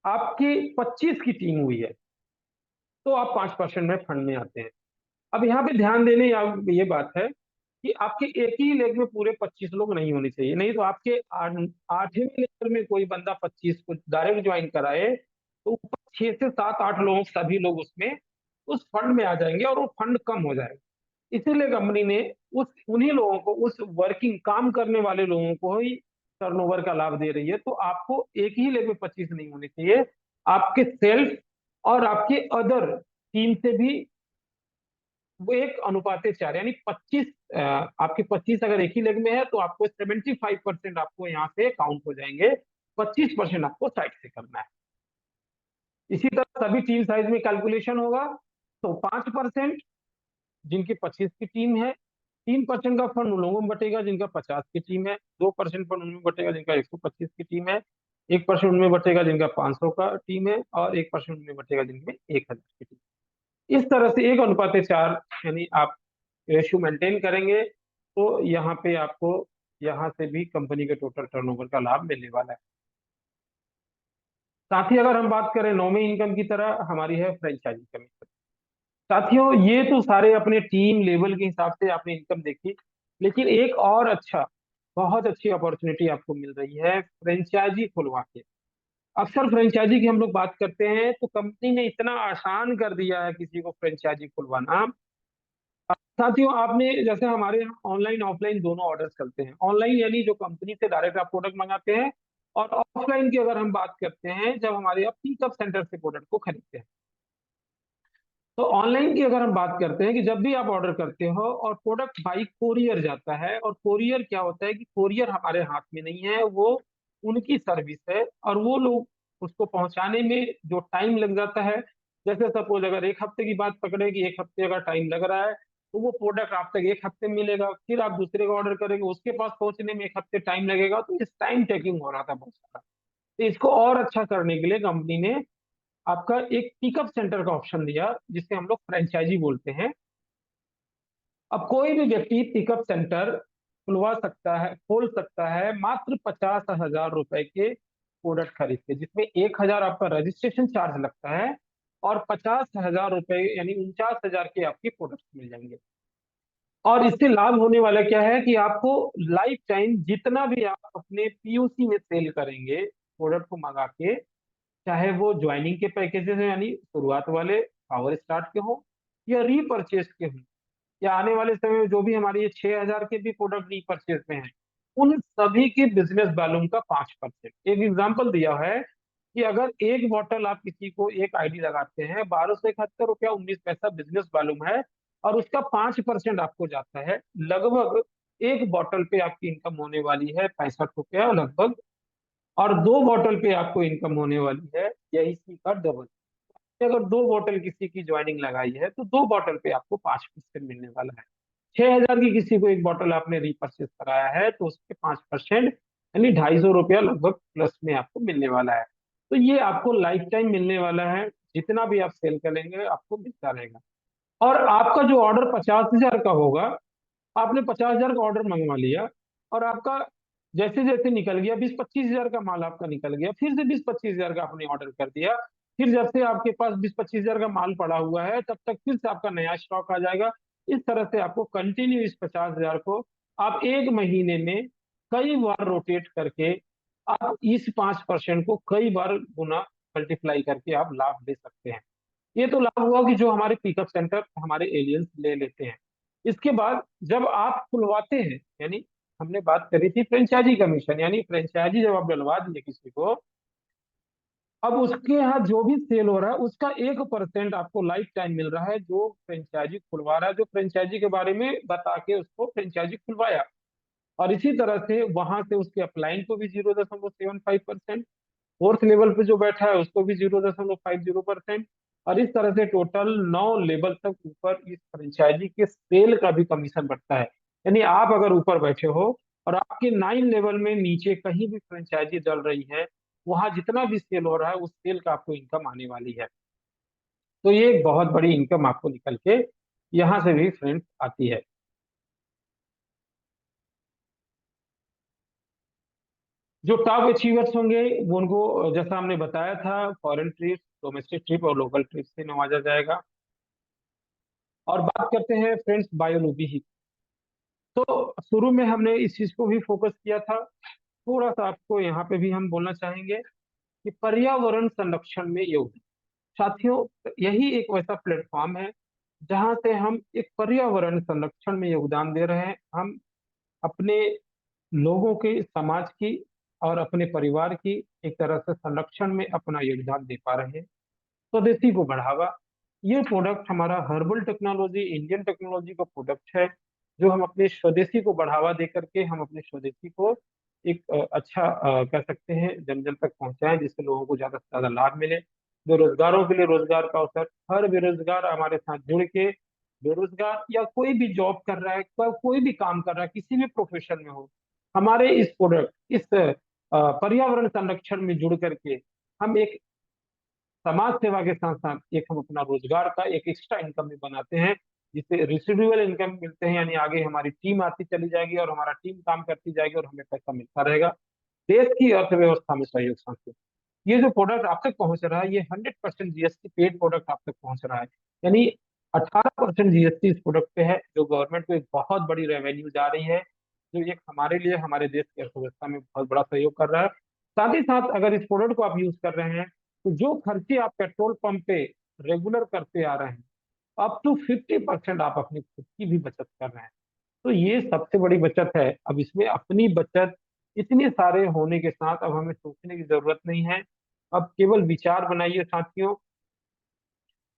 आपकी 25 की टीम हुई है, तो आप 5% में फंड में आते हैं। अब यहाँ पे ध्यान देने ये बात है कि आपके एक ही लेग में पूरे 25 लोग नहीं होने चाहिए, नहीं तो आपके 8वें लेवल में कोई बंदा 25 को डायरेक्ट ज्वाइन कराए तो ऊपर 6 से 7 8 लोग, सभी लोग उसमें उस फंड में आ जाएंगे और वो फंड कम हो जाएगा। इसीलिए कंपनी ने उस उन्हीं लोगों को, उस वर्किंग काम करने वाले लोगों को ही टर्नओवर का लाभ दे रही है। तो आपको एक ही लेग में 25 नहीं होने चाहिए, आपके सेल्फ और आपके अदर टीम से भी वो 1:4, यानी 25, आपके 25 अगर एक ही लेग में है तो आपको 75% आपको यहाँ से काउंट हो जाएंगे, 25% आपको साइड से करना है। इसी तरह सभी टीम साइज में कैलकुलेशन होगा। तो 5% जिनकी 25 की टीम है, 3% का फंड उन लोगों में बटेगा जिनका 50 की टीम है, 2% फंड उनमें बटेगा जिनका 125 की टीम है, 1% उनमें बटेगा जिनका 500 का टीम है, और 1% उनमें बटेगा जिनमें 1000 की टीम। इस तरह से 1:4 यानी आप रेशियो मेंटेन करेंगे तो यहाँ पे आपको यहाँ से भी कंपनी के टोटल टर्नओवर का लाभ मिलने वाला है। साथ ही अगर हम बात करें नॉमी इनकम की तरह, हमारी है फ्रेंचाइजी कमीशन। साथियों, ये तो सारे अपने टीम लेवल के हिसाब से आपने इनकम देखी, लेकिन एक और अच्छा, बहुत अच्छी अपॉर्चुनिटी आपको मिल रही है फ्रेंचाइजी खुलवा के। अक्सर फ्रेंचाइजी की हम लोग बात करते हैं तो कंपनी ने इतना आसान कर दिया है किसी को फ्रेंचाइजी खुलवाना। साथियों, आपने जैसे हमारे यहाँ ऑनलाइन ऑफलाइन दोनों ऑर्डर चलते हैं। ऑनलाइन यानी जो कंपनी से डायरेक्ट आप प्रोडक्ट मंगाते हैं, और ऑफलाइन की अगर हम बात करते हैं जब हमारे यहाँ पिकअप सेंटर से प्रोडक्ट को खरीदते हैं। तो ऑनलाइन की अगर हम बात करते हैं कि जब भी आप ऑर्डर करते हो और प्रोडक्ट बाई कोरियर जाता है, और कोरियर क्या होता है कि कोरियर हमारे हाथ में नहीं है, वो उनकी सर्विस है, और वो लोग उसको पहुंचाने में जो टाइम लग जाता है, जैसे सपोज अगर एक हफ्ते की बात पकड़े कि एक हफ्ते अगर टाइम लग रहा है, तो वो प्रोडक्ट आप तक एक हफ्ते में मिलेगा, फिर आप दूसरे का ऑर्डर करेंगे, उसके पास पहुंचने में एक हफ्ते टाइम लगेगा। तो इस टाइम टेकिंग हो रहा था बहुत सारा। तो इसको और अच्छा करने के लिए कंपनी ने आपका एक पिकअप सेंटर का ऑप्शन दिया, जिसे हम लोग फ्रेंचाइजी बोलते हैं। अब कोई भी व्यक्ति पिकअप सेंटर खुलवा सकता है, खोल सकता है मात्र 50,000 रुपए के प्रोडक्ट खरीद के, जिसमें 1,000 आपका रजिस्ट्रेशन चार्ज लगता है, और 50,000 रुपए यानी 49,000 के आपके प्रोडक्ट मिल जाएंगे। और इससे लाभ होने वाला क्या है कि आपको लाइफ टाइम जितना भी आप अपने पीयूसी में सेल करेंगे प्रोडक्ट को मंगा के, चाहे वो ज्वाइनिंग के पैकेजेस हैं यानी शुरुआत वाले पावर स्टार्ट के हो, या रीपरचेज के हो, या आने वाले समय में जो भी हमारे ये 6,000 के भी प्रोडक्ट रीपरचेज में हैं, उन सभी के बिजनेस वॉल्यूम का 5%। एक एग्जांपल दिया है कि अगर एक बॉटल आप किसी को एक आईडी लगाते हैं, 1271 रुपया 19 पैसा बिजनेस वॉल्यूम है, और उसका 5% आपको जाता है, लगभग एक बॉटल पे आपकी इनकम होने वाली है 65 रुपया लगभग, और 2 बॉटल पे आपको इनकम होने वाली है यही इसी का डबल। अगर 2 बॉटल किसी की ज्वाइनिंग लगाई है तो 2 बॉटल पे आपको 5% मिलने वाला है। 6,000 की किसी को एक बॉटल आपने रीपरचेज कराया है तो उसके 5% यानी 250 रुपया लगभग प्लस में आपको मिलने वाला है। तो ये आपको लाइफ टाइम मिलने वाला है, जितना भी आप सेल करेंगे आपको मिलता रहेगा। और आपका जो ऑर्डर 50,000 का होगा, आपने 50,000 का ऑर्डर मंगवा लिया, और आपका जैसे जैसे निकल गया 20-25 हजार का माल आपका निकल गया, फिर से 20-25 हजार का आपने ऑर्डर कर दिया, फिर जब से आपके पास 20-25 हजार का माल पड़ा हुआ है तब तक फिर से आपका नया स्टॉक आ जाएगा। इस तरह से आपको कंटिन्यू इस 50,000 को आप एक महीने में कई बार रोटेट करके, आप इस 5% को कई बार गुना मल्टीप्लाई करके आप लाभ ले सकते हैं। ये तो लाभ हुआ कि जो हमारे पिकअप सेंटर हमारे एलियंस ले लेते हैं। इसके बाद जब आप खुलवाते हैं, यानी हमने बात करी थी फ्रेंचाइजी कमीशन, यानी फ्रेंचाइजी जब आप डलवा दिए किसी को, अब उसके यहाँ जो भी सेल हो रहा है उसका 1% आपको लाइफ टाइम मिल रहा है, जो फ्रेंचाइजी खुलवा रहा है, जो फ्रेंचाइजी के बारे में बता के उसको फ्रेंचाइजी खुलवाया। और इसी तरह से वहां से उसके अपलाइन को भी 0.75%, फोर्थ लेवल पे जो बैठा है उसको भी 0.50%, और इस तरह से टोटल 9 लेवल तक ऊपर इस फ्रेंचाइजी के सेल का भी कमीशन बढ़ता है। यानी आप अगर ऊपर बैठे हो और आपके 9 लेवल में नीचे कहीं भी फ्रेंचाइजी चल रही है, वहां जितना भी सेल हो रहा है उस सेल का आपको इनकम आने वाली है। तो ये एक बहुत बड़ी इनकम आपको निकल के यहाँ से भी फ्रेंड्स आती है। जो टॉप अचीवर्स होंगे वो उनको जैसा हमने बताया था, फॉरेन ट्रिप, डोमेस्टिक ट्रिप और लोकल ट्रिप से नवाजा जाएगा। और बात करते हैं फ्रेंड्स बायोलॉजी ही। तो शुरू में हमने इस चीज को भी फोकस किया था, थोड़ा सा आपको यहाँ पे भी हम बोलना चाहेंगे कि पर्यावरण संरक्षण में योगदान। साथियों, यही एक वैसा प्लेटफॉर्म है जहां से हम एक पर्यावरण संरक्षण में योगदान दे रहे हैं। हम अपने लोगों की, समाज की और अपने परिवार की एक तरह से संरक्षण में अपना योगदान दे पा रहे हैं। स्वदेशी को बढ़ावा, ये प्रोडक्ट हमारा हर्बल टेक्नोलॉजी, इंडियन टेक्नोलॉजी का प्रोडक्ट है, जो हम अपने स्वदेशी को बढ़ावा दे करके हम अपने स्वदेशी को एक अच्छा कह सकते हैं जन जन तक पहुंचाएं, जिससे लोगों को ज्यादा से ज्यादा लाभ मिले। बेरोजगारों के लिए रोजगार का अवसर, हर बेरोजगार हमारे साथ जुड़ के, बेरोजगार या कोई भी जॉब कर रहा है, कोई भी काम कर रहा है, किसी भी प्रोफेशन में हो, हमारे इस प्रोडक्ट, इस पर्यावरण संरक्षण में जुड़ करके हम एक समाज सेवा के साथ साथ एक हम अपना रोजगार का एक एक्स्ट्रा इनकम भी बनाते हैं, जिससे रिसिडुअल इनकम मिलते हैं, यानी आगे हमारी टीम आती चली जाएगी और हमारा टीम काम करती जाएगी और हमें पैसा मिलता रहेगा। देश की अर्थव्यवस्था में सहयोग सांसे ये जो प्रोडक्ट आप तक पहुंच रहा है, ये 100% जीएसटी पेड प्रोडक्ट आप तक पहुंच रहा है। यानी 18% जीएसटी इस प्रोडक्ट पे है, जो गवर्नमेंट को एक बहुत बड़ी रेवेन्यू जा रही है, जो एक हमारे लिए, हमारे देश की अर्थव्यवस्था में बहुत बड़ा सहयोग कर रहा है। साथ ही साथ अगर इस प्रोडक्ट को आप यूज कर रहे हैं, तो जो खर्चे आप पेट्रोल पंप पे रेगुलर करते आ रहे हैं, अप टू 50% आप अपनी खुद की भी बचत कर रहे हैं। तो ये सबसे बड़ी बचत है। अब इसमें अपनी बचत इतने सारे होने के साथ अब हमें सोचने की जरूरत नहीं है। अब केवल विचार बनाइए साथियों,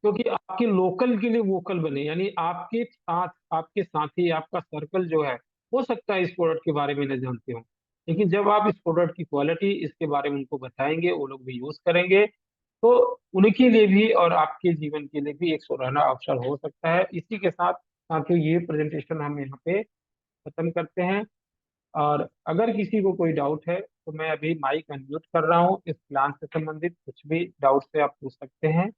क्योंकि आपके लोकल के लिए वोकल बने, यानी आपके साथ, आपके साथी, आपका सर्कल जो है, हो सकता है इस प्रोडक्ट के बारे में न जानते हो, लेकिन जब आप इस प्रोडक्ट की क्वालिटी, इसके बारे में उनको बताएंगे, वो लोग भी यूज करेंगे, तो उनके लिए भी और आपके जीवन के लिए भी एक सुनहरा अवसर हो सकता है। इसी के साथ साथियों, ये प्रेजेंटेशन हम यहाँ पे खत्म करते हैं। और अगर किसी को कोई डाउट है तो मैं अभी माइक अनम्यूट कर रहा हूँ, इस प्लान से संबंधित कुछ भी डाउट है आप पूछ सकते हैं।